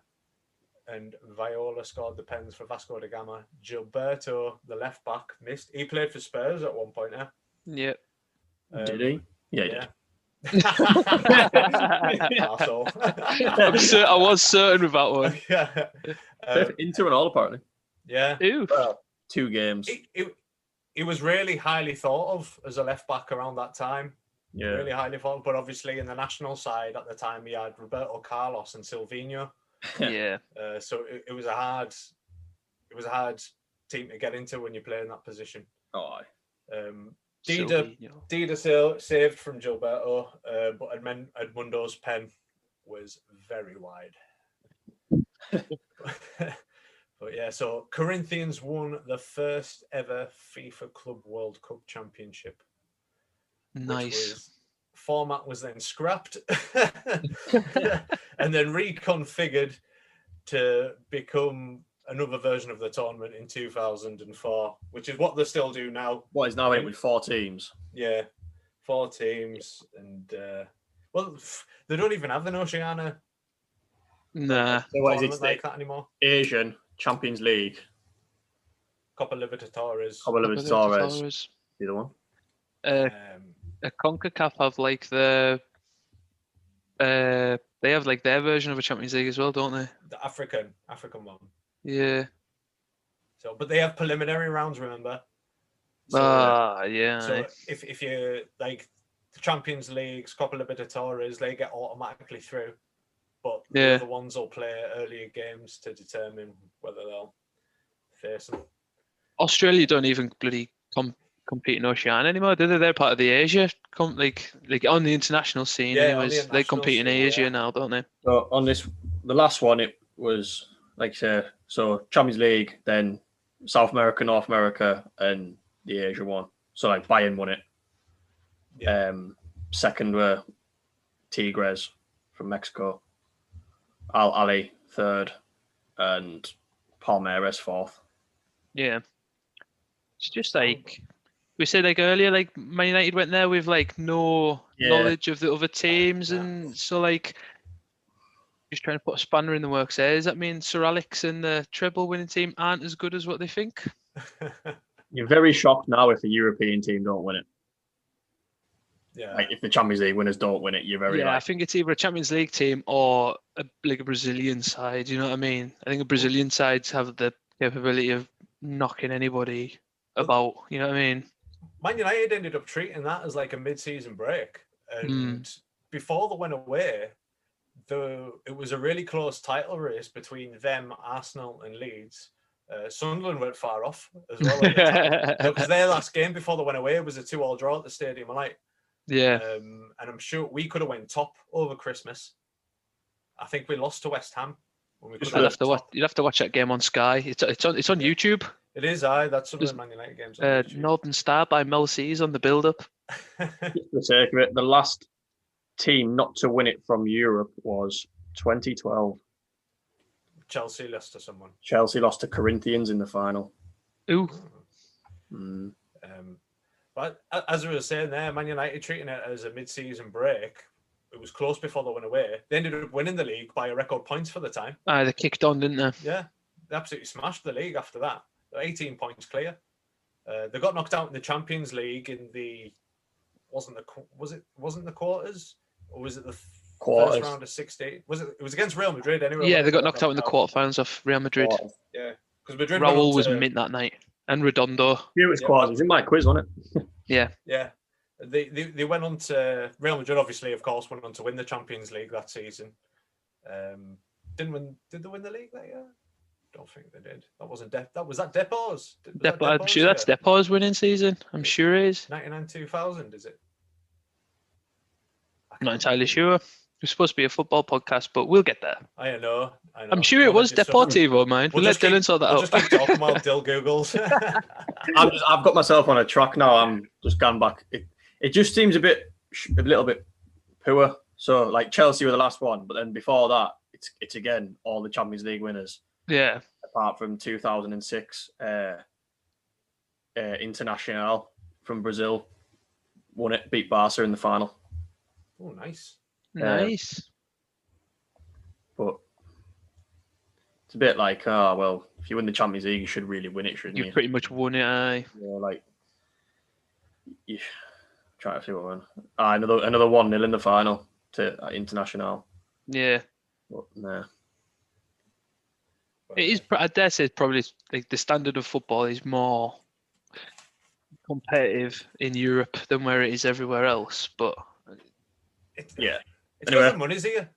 and Viola scored the pens for Vasco da Gama. Gilberto, the left back, missed. He played for Spurs at one point.
Yep.
Did he? Yeah, he did.
Arsehole.
I was certain with that one.
Yeah.
Played for Inter and all, apparently.
Yeah.
Oof.
2 games.
He was really highly thought of as a left back around that time.
Yeah.
Really highly thought of. But obviously in the national side at the time, he had Roberto Carlos and Silvinho.
Yeah.
So it was a hard team to get into when you play in that position.
Oh, aye.
Dida saved from Gilberto, but Edmundo's pen was very wide. But yeah, so Corinthians won the first ever FIFA Club World Cup Championship.
Nice.
Format was then scrapped and then reconfigured to become another version of the tournament in 2004, which is what they still do now.
What is now in with 4 teams?
Yeah, 4 teams, and well, they don't even have the Oceania
Nah.
So what is
tournament
it?
like that anymore.
Asian Champions League.
Copa Libertadores.
Copa Libertadores. The other one.
A CONCACAF have like they have like their version of a Champions League as well, don't they?
The African one.
Yeah.
So, but they have preliminary rounds, remember? So,
Yeah.
So if you like the Champions Leagues, Copa Libertadores, they get automatically through. But the other ones will play earlier games to determine whether they'll face them.
Australia don't even bloody compete in Oceania anymore, do they? They're part of the Asia, like on the international scene.
Yeah, on the
anyways, they compete in
international
Asia
scene,
now, don't they?
So on this, the last one, it was like so Champions League, then South America, North America, and the Asia one. So like Bayern won it.
Yeah.
Second were Tigres from Mexico. Al Ali third, and Palmeiras fourth.
Yeah. It's just like we said like earlier, like Man United went there with like no knowledge of the other teams, and so like just trying to put a spanner in the works there. Does that mean Sir Alex and the treble winning team aren't as good as what they think?
You're very shocked now if a European team don't win it.
Yeah.
Like if the Champions League winners don't win it, you're very
I think it's either a Champions League team or like a Brazilian side. You know what I mean? I think the Brazilian sides have the capability of knocking anybody about. You know what I mean?
Man United ended up treating that as like a mid-season break, and before they went away, it was a really close title race between them, Arsenal, and Leeds. Sunderland went far off as well, because their last game before they went away was a 2-2 draw at the Stadium of Light.
Yeah.
And I'm sure we could have went top over Christmas. I think we lost to West Ham. When we
you'd have to watch that game on Sky. It's on YouTube.
It is. That's some of the Man United games. On
Northern Star by Mel C's on the build-up.
For the sake of it, the last team not to win it from Europe was 2012.
Chelsea lost to someone.
Chelsea lost to Corinthians in the final.
Ooh.
But as we were saying there, Man United treating it as a mid-season break. It was close before they went away. They ended up winning the league by a record points for the time.
They kicked on, didn't they?
Yeah, they absolutely smashed the league after that. They're 18 points clear. They got knocked out in the Champions League in the wasn't the quarters, or was it the first round of 16? It was against Real Madrid anyway.
Yeah, they got knocked out in the quarterfinals off Real Madrid.
Yeah, because Madrid.
Raul was mint that night, and Redondo.
Yeah, it was quarters. It was in my quiz, wasn't it?
Yeah.
Yeah. They went on to Real Madrid, obviously, of course, went on to win the Champions League that season. Did they win the league that year? Don't think they did. That wasn't was that Depot's?
I'm sure that's Depot's winning season. I'm sure it is.
99-2000, is it?
I'm not entirely sure. We're supposed to be a football podcast, but we'll get there.
I know.
I'm sure it was Deportivo, man. We'll let Dylan sort that out.
Just keep talking while Dill Googles.
I've got myself on a track now. I'm just gone back. It just seems a little bit poor. So like Chelsea were the last one, but then before that, it's again all the Champions League winners.
Yeah.
Apart from 2006, International from Brazil won it, beat Barca in the final.
Oh, nice.
Nice.
But it's a bit like, well, if you win the Champions League, you should really win it, shouldn't you?
You pretty much won it, aye.
Yeah, like, try to see what one. Another 1-0 in the final to International.
Yeah.
But, nah.
It is. I dare say, probably like the standard of football is more competitive in Europe than where it is everywhere else. But
it's
anyway.
because the money's here.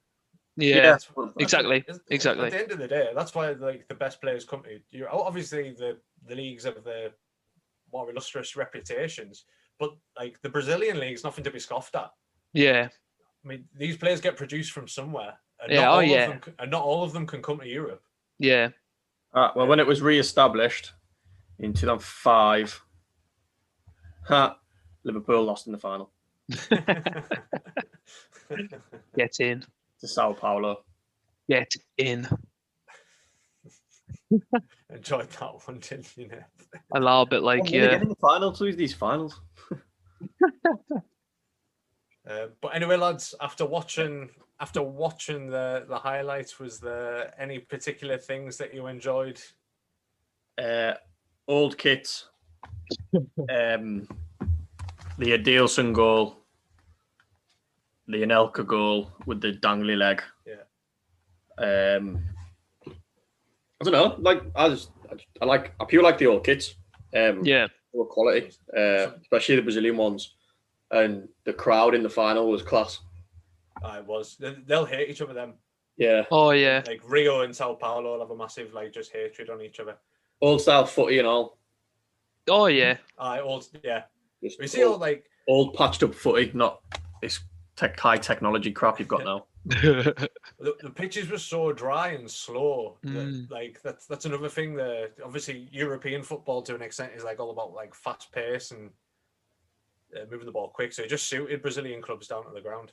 Yeah. Exactly.
At the end of the day, that's why like the best players come to you. Obviously, the leagues have the more illustrious reputations, but like the Brazilian league is nothing to be scoffed at.
Yeah.
I mean, these players get produced from somewhere, and not all of them can come to Europe.
Yeah.
Well, when it was re-established in 2005, Liverpool lost in the final.
Get in.
To Sao Paulo.
Get in.
Enjoyed that one, didn't you?
A little bit like
in the finals, lose these finals.
But anyway, lads, after watching the highlights, was there any particular things that you enjoyed?
Old kits. The Adilson goal. The Anelka goal with the dangly leg.
Yeah.
I don't know. Like I pure like the old kits.
yeah.
More quality, especially the Brazilian ones. And the crowd in the final was class.
It was. They'll hate each other. Them.
Yeah.
Oh yeah.
Like Rio and Sao Paulo will have a massive just hatred on each other.
Old style footy and all.
Oh yeah.
We see all like
old patched up footy, not this high technology crap you've got now.
the pitches were so dry and slow. That's another thing. Obviously European football to an extent is like all about like fast pace and moving the ball quick. So it just suited Brazilian clubs down to the ground.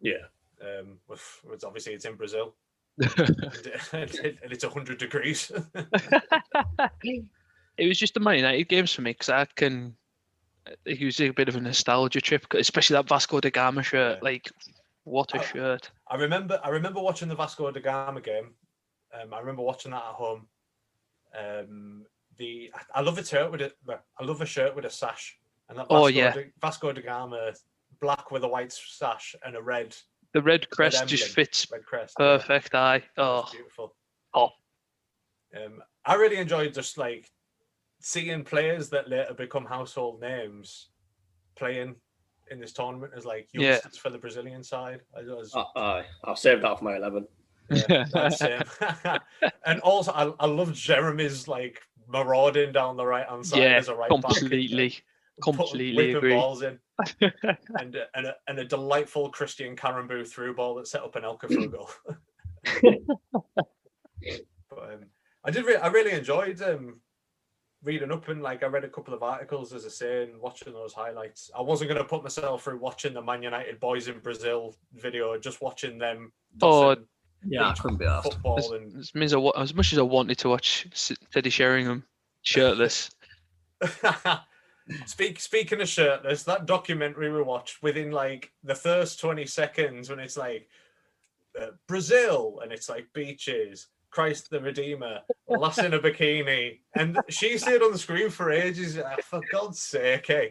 Yeah.
Obviously it's in Brazil. and it's 100 degrees.
It was just the Man United games for me because I can It was a bit of a nostalgia trip, especially that Vasco da Gama shirt.
Yeah.
Like, what a shirt!
I remember watching the Vasco da Gama game. I remember watching that at home. I love a shirt with a sash, and that Vasco da Gama black with a white sash and a red.
The red crest just fits
red crest,
perfect. Yeah.
That's beautiful.
Oh.
I really enjoyed just like seeing players that later become household names playing in this tournament as like youngsters for the Brazilian side.
I'll save that for my 11.
Yeah, that's same. And also, I love Jeremy's like marauding down the right hand side as a right
back. Completely agree.
Balls in, and a delightful Christian Karambou through ball that set up an Elka for a goal. But I really enjoyed reading up, and like I read a couple of articles, as I say, and watching those highlights. I wasn't going to put myself through watching the Man United boys in Brazil video, just watching them.
I couldn't be asked.
Football
as much as I wanted to watch Teddy Sheringham shirtless.
Speaking of shirtless, that documentary we watched, within like the first 20 seconds, when it's like Brazil and it's like beaches, Christ the Redeemer, lass in a bikini, and she stayed on the screen for ages. For God's sake, eh?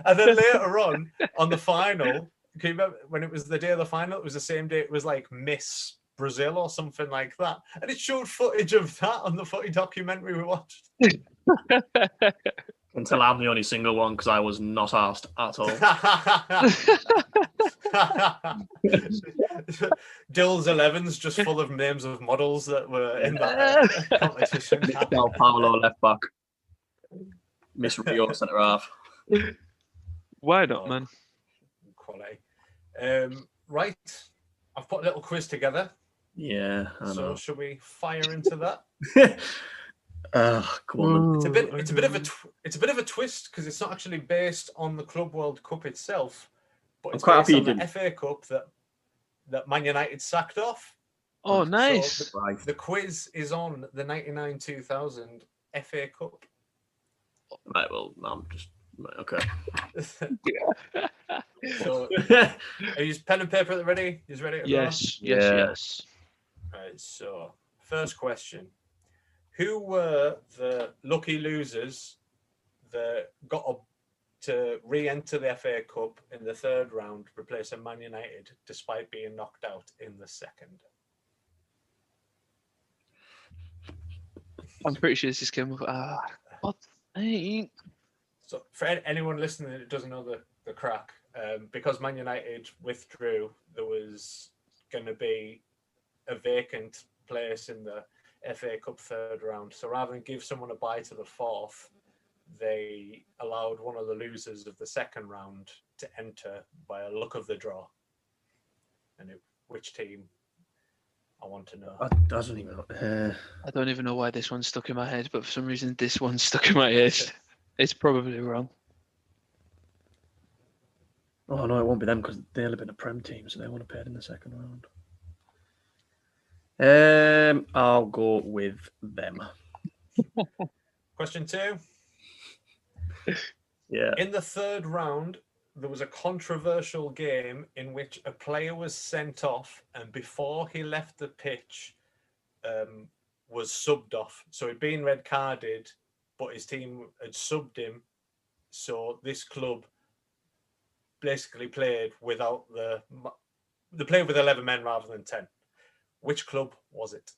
And then later on the final, can you remember when it was the day of the final? It was the same day. It was like Miss Brazil or something like that, and it showed footage of that on the footy documentary we watched.
Until I'm the only single one, because I was not asked at all.
Dill's 11's just full of names of models that were in that competition.
Del Paulo left back. Miss Rio centre half.
Why not, man?
Quality. Right, I've put a little quiz together.
Yeah.
So should we fire into that?
Come on.
It's a bit of a twist, because it's not actually based on the Club World Cup itself, but it's based on the FA Cup that Man United sacked off.
Oh, nice!
So the quiz is on the 99-2000 FA Cup.
Right. Well, I'm just okay.
So, are you pen and paper ready? Is ready?
Yes.
Right. So, first question. Who were the lucky losers that got to re-enter the FA Cup in the third round, replacing Man United, despite being knocked out in the second?
I'm pretty sure this is game of what?
So, for anyone listening that doesn't know the crack, because Man United withdrew, there was going to be a vacant place in the FA Cup third round. So rather than give someone a bye to the fourth, they allowed one of the losers of the second round to enter by a luck of the draw. And which team? I want to know.
I
don't even know why this one's stuck in my head, but for some reason this one's stuck in my head. It's probably wrong.
Oh no, it won't be them, because they'll have been a Prem team, so they won't have played in the second round. I'll go with them.
Question 2.
Yeah.
In the third round, there was a controversial game in which a player was sent off, and before he left the pitch, was subbed off. So he'd been red carded, but his team had subbed him. So this club basically played without they played with 11 men rather than 10. Which club was it?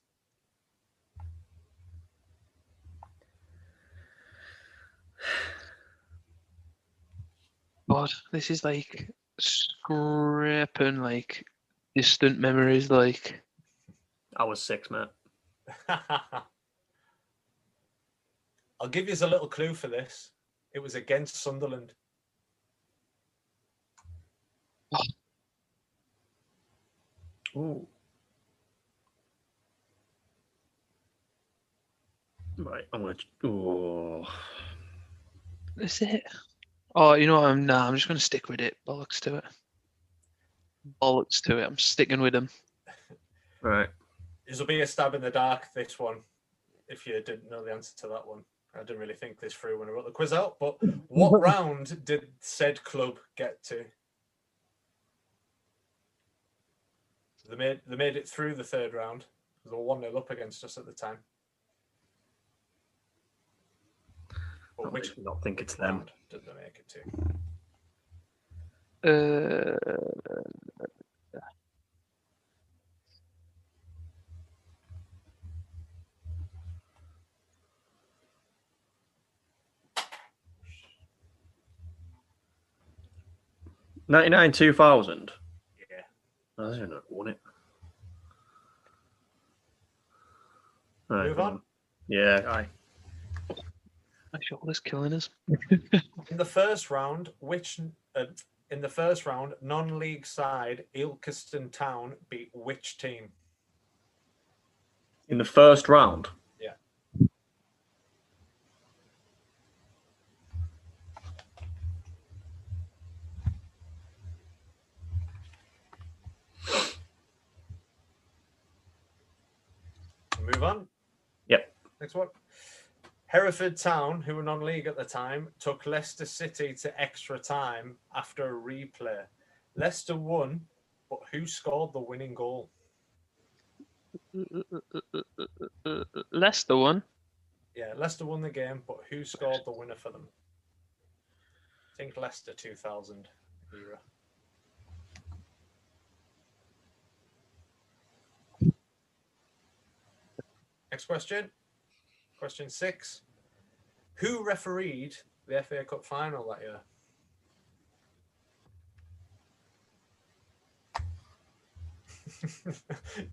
God, this is like scraping like distant memories. Like
I was 6, mate.
I'll give you a little clue for this. It was against Sunderland.
Ooh. Right, I'm gonna. Oh,
is it? Oh, you know what? I'm just gonna stick with it. Bollocks to it. I'm sticking with him.
Right.
This will be a stab in the dark, this one, if you didn't know the answer to that one. I didn't really think this through when I wrote the quiz out, but what round did said club get to? So they made it through the third round. They were 1-0 up against us at the time. But
I do not think it's them.
round did they make it to?
99, 2000.
Yeah.
I don't know, won it.
Move on.
Yeah, aye.
My shoulder's killing us.
In the first round, non-league side Ilkeston Town beat which team?
In the first round?
Yeah. Move on.
Yep.
Next one. Hereford Town, who were non-league at the time, took Leicester City to extra time after a replay. Leicester won, but who scored the winning goal?
Leicester won.
Yeah, Leicester won the game, but who scored the winner for them? I think Leicester 2000 era. Next question. Question 6. Who refereed the FA Cup final that year?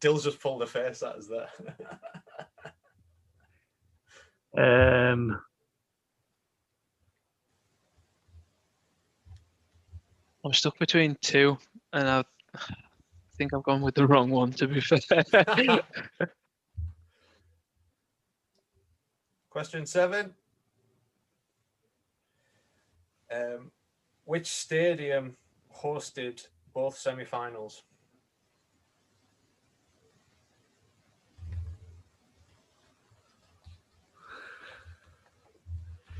Dill's just pulled a face at us there.
I'm stuck between two, and I think I've gone with the wrong one, to be fair.
Question 7. Which stadium hosted both semi-finals?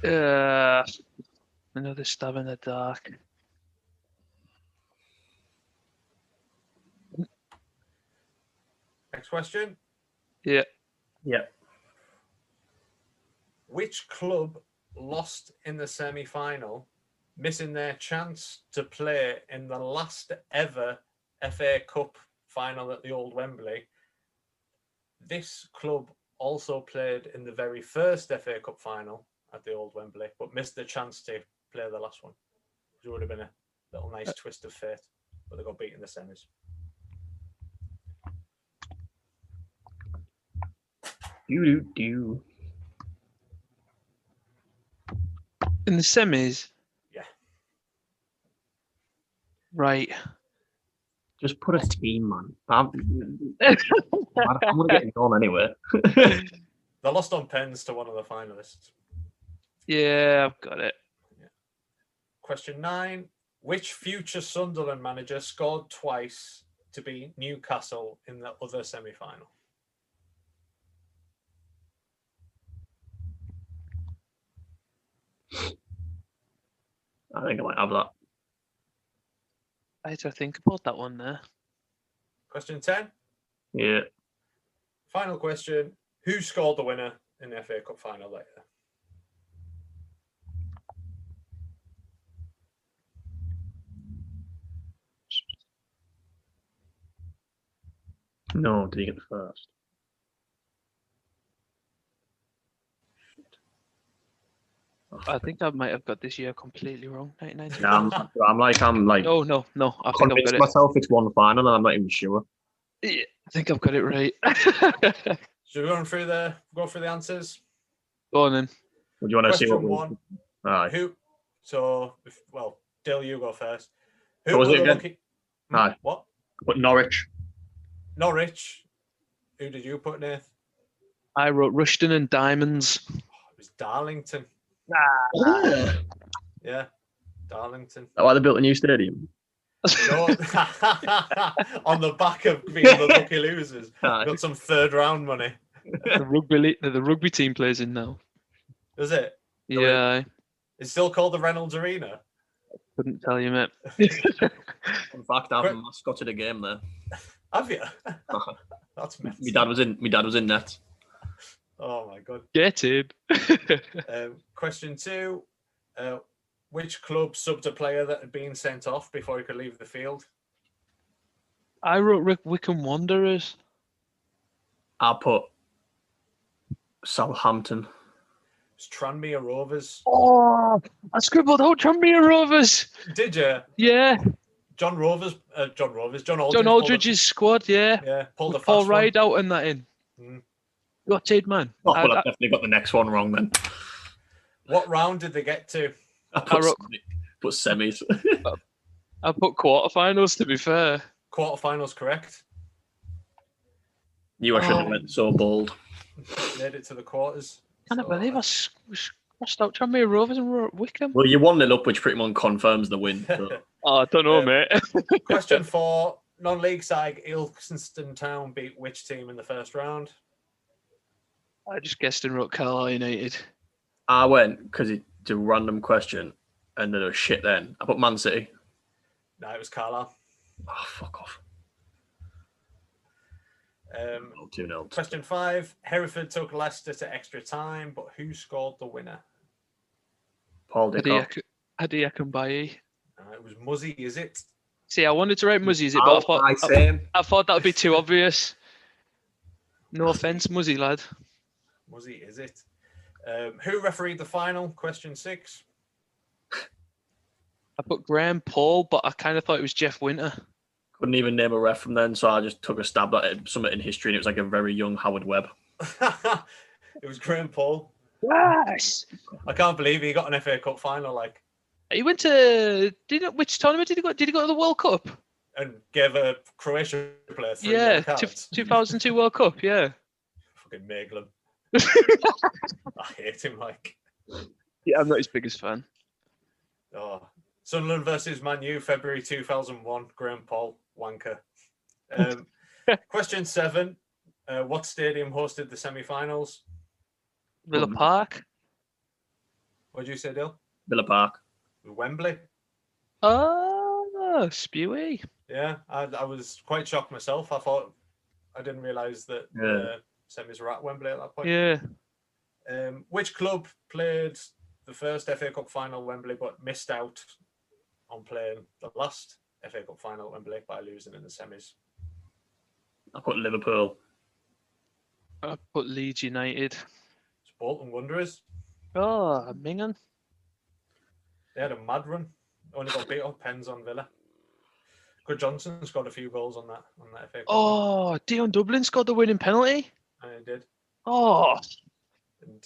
Another stab in the dark.
Next question.
Yeah.
Yep.
Which club lost in the semi-final, missing their chance to play in the last ever FA Cup final at the Old Wembley? This club also played in the very first FA Cup final at the Old Wembley, but missed the chance to play the last one. It would have been a little nice twist of fate, but they got beat in the semis.
Do.
In the semis?
Yeah.
Right.
Just put a team, man. I'm going to get it on anyway.
They lost on pens to one of the finalists.
Yeah, I've got it.
Yeah. Question 9. Which future Sunderland manager scored twice to beat Newcastle in the other semi-final?
I think I might have that.
I had to think about that one there.
Question 10.
Yeah.
Final question. Who scored the winner in the FA Cup final that year?
No, did he get the first?
I think I might have got this year completely wrong. 1990.
Yeah, I'm like
No. I think I've
convinced
got it.
myself it's one final and I'm not even sure.
Yeah, I think I've got it right.
Should we go through the answers?
Go on then.
Would you want to see
Question
what
1.
Aye.
Who? So, Dill, you go first.
What was
were
it
the
again?
lucky?
Aye.
What?
But Norwich.
Norwich. Who did you put, Nath?
I wrote Rushden and Diamonds.
It was Darlington.
Oh.
Yeah, Darlington.
That's why they built a new stadium.
No, on the back of being the lucky losers.
Aye.
Got some third round money.
The rugby team plays in now.
Is it?
Yeah,
It's still called the Reynolds Arena.
couldn't tell you, mate.
In fact, I've mascotted a game there.
Have you? That's
My
messy.
dad was in net.
Oh my god.
Get him.
Question 2. Which club subbed a player that had been sent off before he could leave the field?
I wrote Wickham Wanderers.
I put Southampton.
It's Tranmere Rovers.
Oh, I scribbled out Tranmere Rovers.
Did you?
Yeah,
John Aldridge.
John Aldridge's squad. Yeah,
pulled a
Paul
fast one.
Ride out and that in.
Mm.
Got it, man.
Oh, well, I've definitely got the next one wrong then.
What round did they get to?
I put semis.
I put quarterfinals, to be fair.
Quarterfinals, correct.
You actually went so bold.
Made it to the quarters.
Can't believe I crossed out Tranmere Rovers and wrote Wickham.
Well, you 1-0 up, which pretty much confirms the win. So.
Oh, I don't know, mate.
Question 4. Non-league side Ilkeston Town beat which team in the first round?
I just guessed and wrote Carlisle United.
I went because it's a random question and then it was shit then. I put Man City.
No, it was Carlisle.
Oh, fuck off. 2-0.
Question 5. Hereford took Leicester to extra time, but who scored the winner?
Paul Dickov.
Adi Akinbaye.
It was Muzzy, is it?
See, I wanted to write Muzzy, is it? But I thought that would be too obvious. No offence, Muzzy, lad.
Muzzy, is it? Who refereed the final? Question 6.
I put Graham Paul, but I kind of thought it was Jeff Winter.
Couldn't even name a ref from then, so I just took a stab at it, something in history, and it was like a very young Howard Webb.
It was Graham Paul.
Yes.
I can't believe he got an FA Cup final, like.
He went to which tournament did he go? Did he go to the World Cup?
And gave a Croatian player 3
Yeah,
cards.
2002 World Cup. Yeah.
Fucking Maglum. I hate him, like.
Yeah, I'm not his biggest fan.
Oh, Sunderland versus Man U, February 2001. Graham Paul, wanker. Question 7. What stadium hosted the semi-finals?
Villa Park.
What did you say, Dill?
Villa Park.
Wembley.
Oh, Spewy.
Yeah, I was quite shocked myself. I didn't realise that semis were at Wembley at that point.
Yeah.
Which club played the first FA Cup final at Wembley but missed out on playing the last FA Cup final at Wembley by losing in the semis?
I put Liverpool.
I put Leeds United.
It's Bolton Wanderers.
Oh, Mingen.
They had a mad run. Only got beat up pens on Villa. Good Johnson scored a few goals on that FA Cup.
Oh, Dion Dublin scored the winning penalty.
And he did.
Oh.
And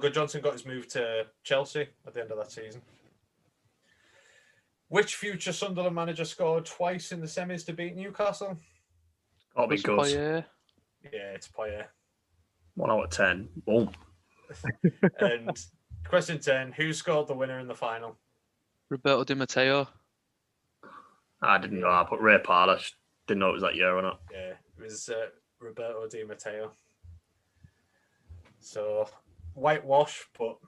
Good Johnson got his move to Chelsea at the end of that season. Which future Sunderland manager scored twice in the semis to beat Newcastle?
Oh, be good.
Yeah, it's Poyer.
1 out of 10. Boom.
And question 10. Who scored the winner in the final?
Roberto Di Matteo.
I didn't know. I put Ray Parler. Didn't know it was that year or not.
Yeah, it was Roberto Di Matteo. So, whitewash, but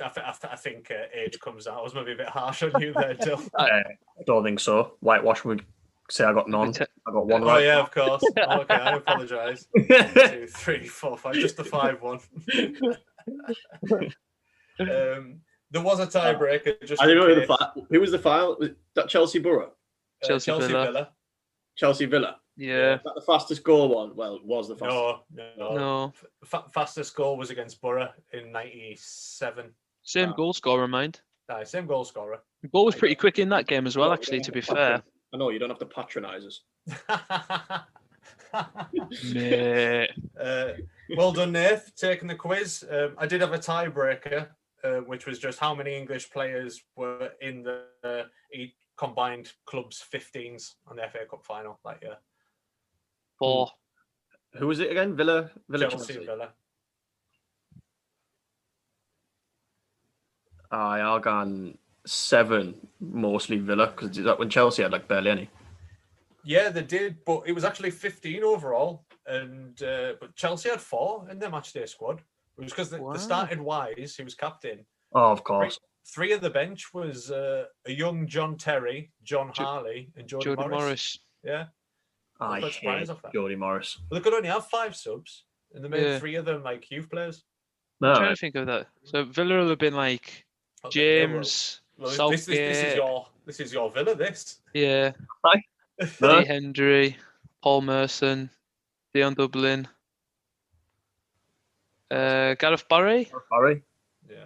I think age comes out. I was maybe a bit harsh on you there, Jill.
I don't think so. Whitewash would say I got none. I got one right.
Oh, yeah, of course. Okay, I apologise. 1, 2, 3, 4, 5. Just the 5-1. There was a tiebreaker.
I didn't know who was the final. Was that Chelsea Borough?
Chelsea Villa.
Chelsea Villa.
Yeah.
Is that the fastest goal one? Well, it was the fastest.
No. Fastest goal was against Borough in 97.
Same goal scorer, mind.
Aye, same goal scorer.
The ball was pretty quick in that game as well, actually, to be fair.
I know, you don't have to patronise us.
Mate.
Well done, Nath, taking the quiz. I did have a tiebreaker, which was just how many English players were in the combined clubs 15s on the FA Cup final that year.
4.
Who was it again? Villa
Chelsea. Villa.
I'll go on 7, mostly Villa, because when Chelsea had like barely any.
Yeah, they did, but it was actually 15 overall, and but Chelsea had 4 in their matchday squad. It was because
Wow.
they started Wise, who was captain.
Oh, of course.
Three of the bench was a young John Terry, John Harley, and Jordan
Jordan
Morris. Yeah.
I
quite surprised
hate
off that.
Jody Morris.
Well, they could only have 5 subs, and they made
Yeah.
3 of them like youth players.
I'm
No,
trying to think of that. So Villa will have been like James,
Well,
Southgate.
this is your Villa. This.
Yeah.
no.
Lee Hendry, Paul Merson, Dion Dublin, Gareth Barry,
Barry.
Yeah.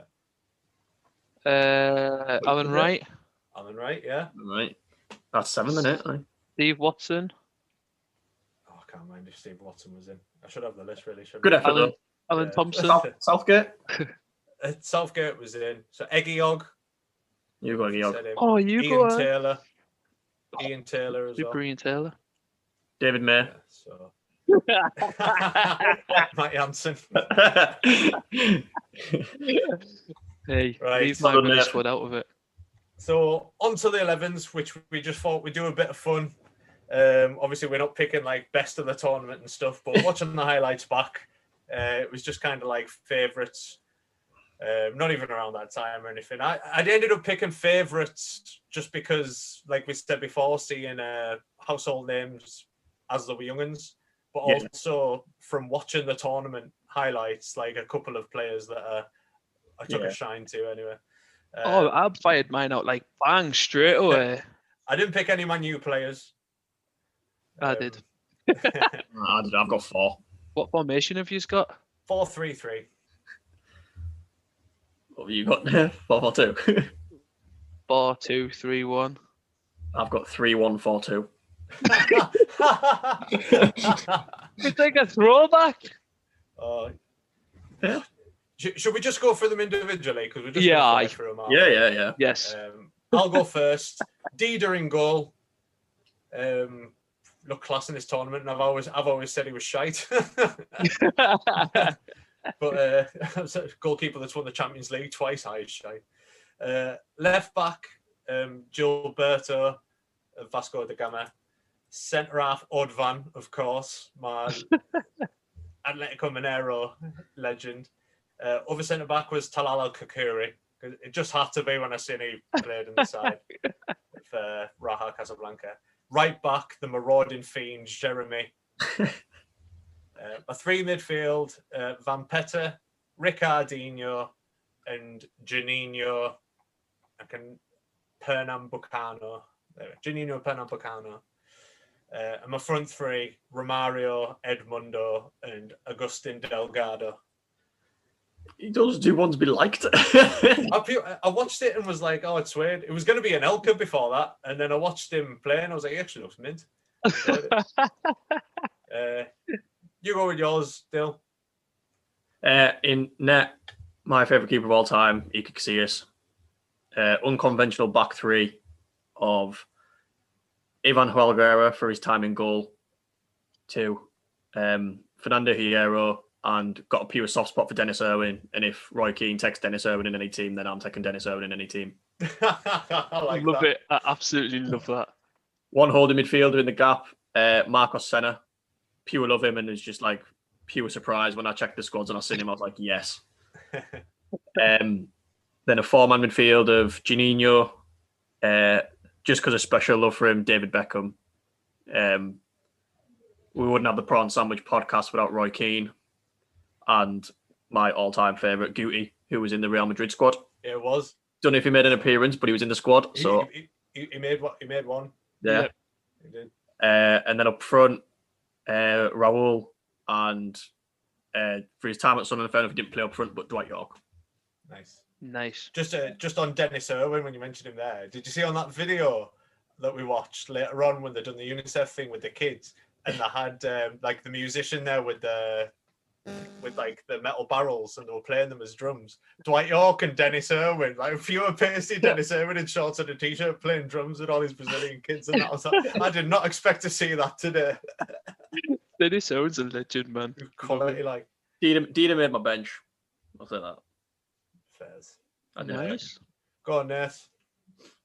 Alan Wright,
Alan Wright. Yeah.
Right. That's 7, isn't it?
Steve Watson,
Oh, I can't mind if Steve Watson was in. I should have the list really. Shouldn't
Good
I?
effort,
Alan
Yeah.
Thompson.
Southgate.
Southgate was in. So Eggiog.
You got Georg.
said him.
Oh, you
Ian
go on.
Taylor. Ian Taylor as well.
Ian Taylor.
David May.
Yeah, so. Mike Hansen.
Hey,
Right.
leave my
Southern
Villa
May.
squad out of it.
So on to the 11s, which we just thought we'd do a bit of fun. Obviously, we're not picking like best of the tournament and stuff, but watching the highlights back, it was just kind of like favourites. Not even around that time or anything. I ended up picking favourites just because, like we said before, seeing household names as they were young'uns, but
Yeah.
also from watching the tournament highlights, like a couple of players that I took
Yeah.
a shine to anyway.
Oh, I fired mine out like bang straight away.
I didn't pick any of my new players.
I did.
I've got 4.
What formation have you got?
4-3-3.
What have you got there? 4-4-2.
4-2-3-1.
I've got 3-1-4-2.
It's like a throwback.
Yeah.
Should we just go through them individually? Because we're just
Yeah,
gonna fly
aye.
through them.
Yeah.
Yes.
I'll go first. Dida in goal. Look class in this tournament, and I've always said he was shite. But goalkeeper that's won the Champions League twice, he's shite. Left back, Gilberto of Vasco da Gama. Centre half, Odvan, of course, my Atletico Mineiro legend. Other centre back was Talal Kakuri. It just had to be when I seen he played in the side for Raja Casablanca. Right back, the marauding fiend, Jeremy. A 3 midfield, Van Petter, Ricardinho, and Juninho. Pernambucano. Juninho Pernambucano. And my front 3, Romario, Edmundo, and Agustin Delgado.
He does do want to be liked.
I watched it and was like, oh, it's weird. It was going to be an Elka before that. And then I watched him play and I was like, he actually looks mint. You go with yours, Dill.
In net, my favourite keeper of all time, Iker Casillas. Unconventional back 3 of Ivan Huelguera for his time in goal. 2, Fernando Hierro, and got a pure soft spot for Dennis Irwin. And if Roy Keane takes Dennis Irwin in any team, then I'm taking Dennis Irwin in any team.
I
Love it. I absolutely love that.
One holding midfielder in the gap, Marcos Senna. Pure love him, and it's just like pure surprise when I checked the squads and I seen him. I was like, yes. Then a 4-man midfield of Juninho, just because of special love for him, David Beckham. We wouldn't have the Prawn Sandwich podcast without Roy Keane, and my all-time favourite, Guti, who was in the Real Madrid squad.
Yeah, it was.
Don't know if he made an appearance, but he was in the squad. So
he made what? He made one.
yeah.
He did.
And then up front, Raul, and for his time at Sunderland, fair enough, he didn't play up front, but Dwight York.
Nice. Just on Dennis Irwin, when you mentioned him there, did you see on that video that we watched later on when they done the UNICEF thing with the kids, and they had like the musician there with like the metal barrels, and they were playing them as drums. Dwight York and Dennis Irwin, like fewer pasty Dennis Irwin in shorts and a t-shirt playing drums with all these Brazilian kids, and that was like, I did not expect to see that today.
Dennis Irwin's a legend, man.
Quality, like.
Dida made my bench. I'll say that.
Fairs.
Nice.
Go on, Ness.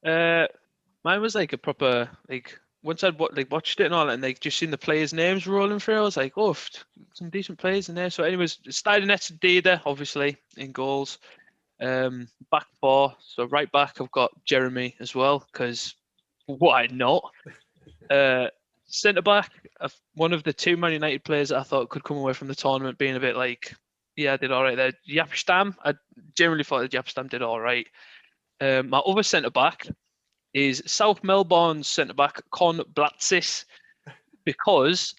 Mine was like a proper like once I'd watched it and all, and like just seen the players' names rolling through, I was like, oh, some decent players in there. So, anyways, started next to Dida, obviously in goals. Back four, so right back I've got Jeremy as well, because why not? Centre back, one of the two Man United players that I thought could come away from the tournament being a bit like, yeah, I did all right there. Yapstam, I generally thought that Yapstam did all right. My other centre back is South Melbourne's centre back Con Blatsis, because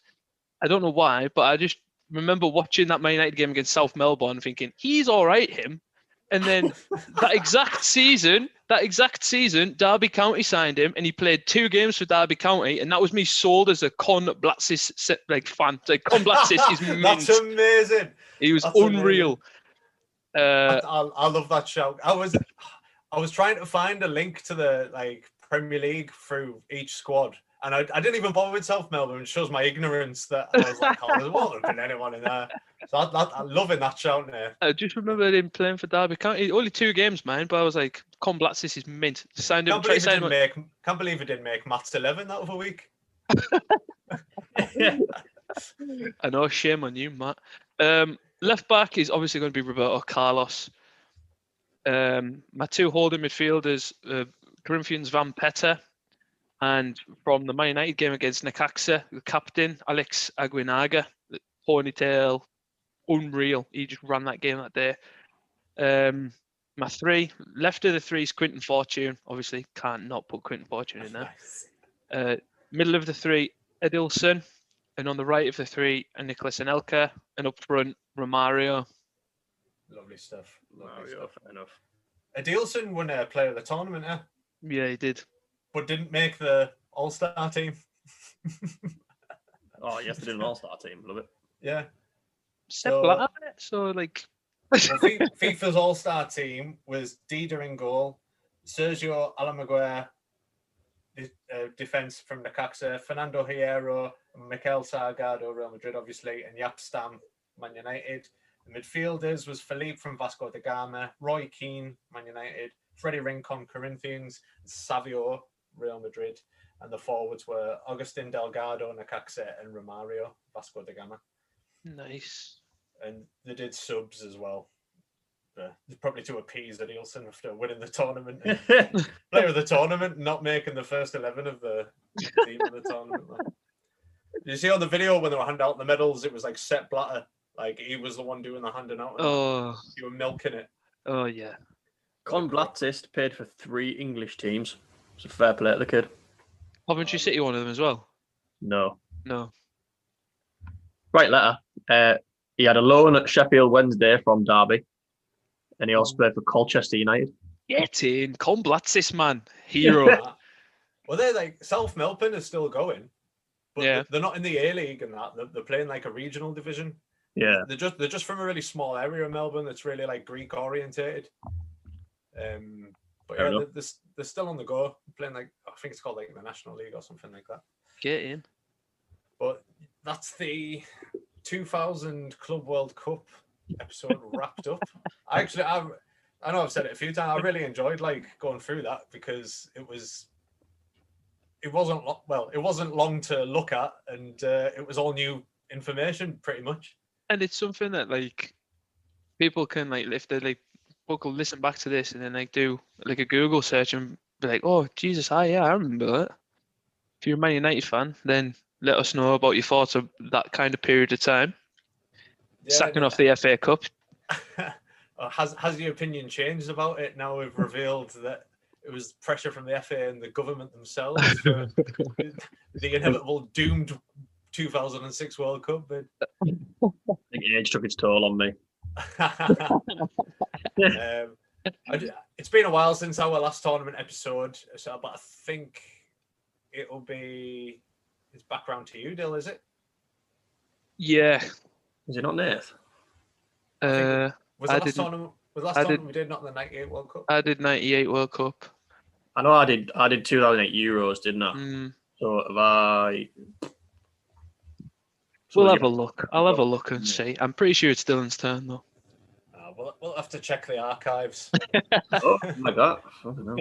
I don't know why, but I just remember watching that Man United game against South Melbourne thinking, he's all right, him. And then that exact season, Derby County signed him, and he played 2 games for Derby County, and that was me sold as a Con Blatsis fan. Like, Con Blatsis is mint.
That's amazing.
He was
That's
unreal.
I love that shout. I was trying to find a link to the Premier League through each squad, and I didn't even bother with South Melbourne. It shows my ignorance that I was like, there won't have been anyone in there. So I'm loving that shout there.
I just remember him playing for Derby County. Only 2 games, man, but I was like, Con Blatsis is mint. Signed him.
Can't believe it didn't make Matt's 11 that other week.
I know, shame on you, Matt. Left back is obviously going to be Roberto Carlos. My 2 holding midfielders, Corinthians Van Petter, and from the Man United game against Necaxa, the captain, Alex Aguinaga, ponytail, unreal. He just ran that game that day. My 3, left of the 3 is Quinton Fortune. Obviously, can't not put Quinton Fortune in there.
Nice.
Middle of the 3, Edilson. And on the right of the 3, Nicholas Anelka. And up front, Romario.
Lovely stuff.
Fair enough.
Adilson won a player of the tournament,
Yeah, he did.
but didn't make the All-Star team.
Oh, yes, they did an all-star team. Love it.
Yeah.
Sepp
So-
Blatter. So, like...
Well, FIFA's All-Star team was Dida in goal, Sergio Alamaguer, defense from Necaxa, Fernando Hierro, Mikel Salgado, Real Madrid, obviously, and Yapstam, Man United. The midfielders was Felipe from Vasco da Gama, Roy Keane, Man United, Freddie Rincon, Corinthians, Savio, Real Madrid, and the forwards were Agustin Delgado, Necaxa, and Romario, Vasco da Gama.
Nice.
And they did subs as well. Probably to appease Adilson after winning the tournament. Player of the tournament, not making the first 11 of the team of the tournament. Did you see on the video when they were handing out the medals, it was like Sepp Blatter. Like, he was the one doing the handing out.
Oh.
You were milking it.
Oh, yeah.
Con Blatsis paid for 3 English teams. It's a fair play to the kid.
Coventry City, one of them as well?
No.
No.
Right letter. He had a loan at Sheffield Wednesday from Derby, and he also played for Colchester United.
Get in. Con Blatsis, man. Hero.
Well, they're like, South Melbourne is still going. But
Yeah.
they're not in the A-League and that. They're playing like a regional division.
Yeah.
They're just from a really small area of Melbourne that's really like Greek orientated. But
Fair
yeah,
enough.
they're still on the go, playing like, I think it's called like the National League or something like that.
Get in.
But that's the 2000 Club World Cup episode wrapped up. I know I've said it a few times. I really enjoyed like going through that because it wasn't long to look at, and it was all new information pretty much.
And it's something that like people can like, if they like, people listen back to this and then like do like a Google search and be like, oh Jesus, I remember that. If you're a Man United fan, then let us know about your thoughts of that kind of period of time.
Yeah,
Sacking off the FA Cup.
Has your opinion changed about it now we've revealed that it was pressure from the FA and the government themselves for the inevitable doomed 2006 World Cup bid?
I think age took its toll on me.
It's been a while since our last tournament episode, but I think it'll be. It's back round to you, Dill, is it?
Yeah.
Is it not Nath?
Was the
I
last tournament we did not the 98 World Cup?
I did 98 World Cup.
I know I did 2008 Euros, didn't I? So have I.
We'll have a look. I'll have a look and see. I'm pretty sure it's Dylan's turn though.
We'll have to check the archives.
Oh my god. I don't know.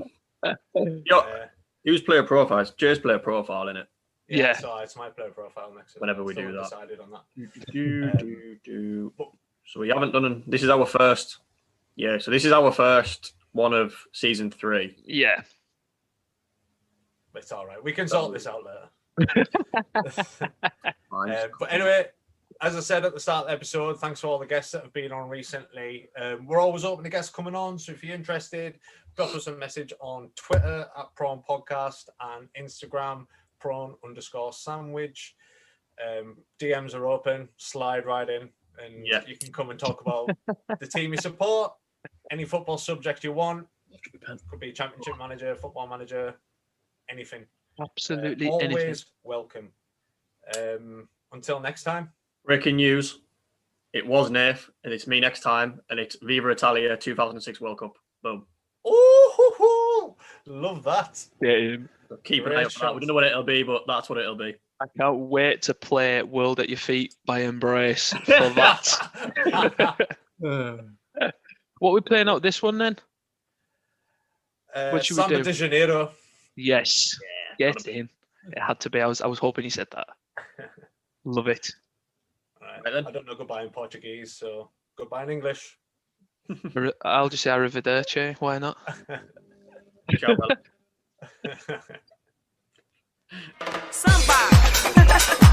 Use player profiles. Jay's player profile in it.
Yeah.
So it's my player profile next.
Whenever we
Still
do that.
Decided on that.
So we haven't done. This is our first. Yeah. So this is our first one of season 3.
Yeah.
It's all right. We can sort this out later. But anyway, as I said at the start of the episode, thanks for all the guests that have been on recently. We're always open to guests coming on, so if you're interested, drop us a message on Twitter at Prawn Podcast and Instagram Prawn_Sandwich. DMs are open. Slide right in, and you can come and talk about the team you support, any football subject you want. Could be championship manager, football manager, anything.
Absolutely
always
anything.
Welcome. Until next time.
Breaking news. It was Nath, and it's me next time, and it's Viva Italia 2006 World Cup. Boom.
Oh, love that.
Yeah.
Keep an eye out for that. We don't know what it'll be, but that's what it'll be.
I can't wait to play World at Your Feet by Embrace for that. What are we playing out this one then? What should we
Samba
do?
de Janeiro.
Yes.
Yeah,
Get in. It had to be. I was hoping you said that. Love it.
Right,
Right then.
I don't know goodbye in Portuguese, so goodbye in English.
I'll just say arrivederci. Why not?
Ciao, Bella.
Samba.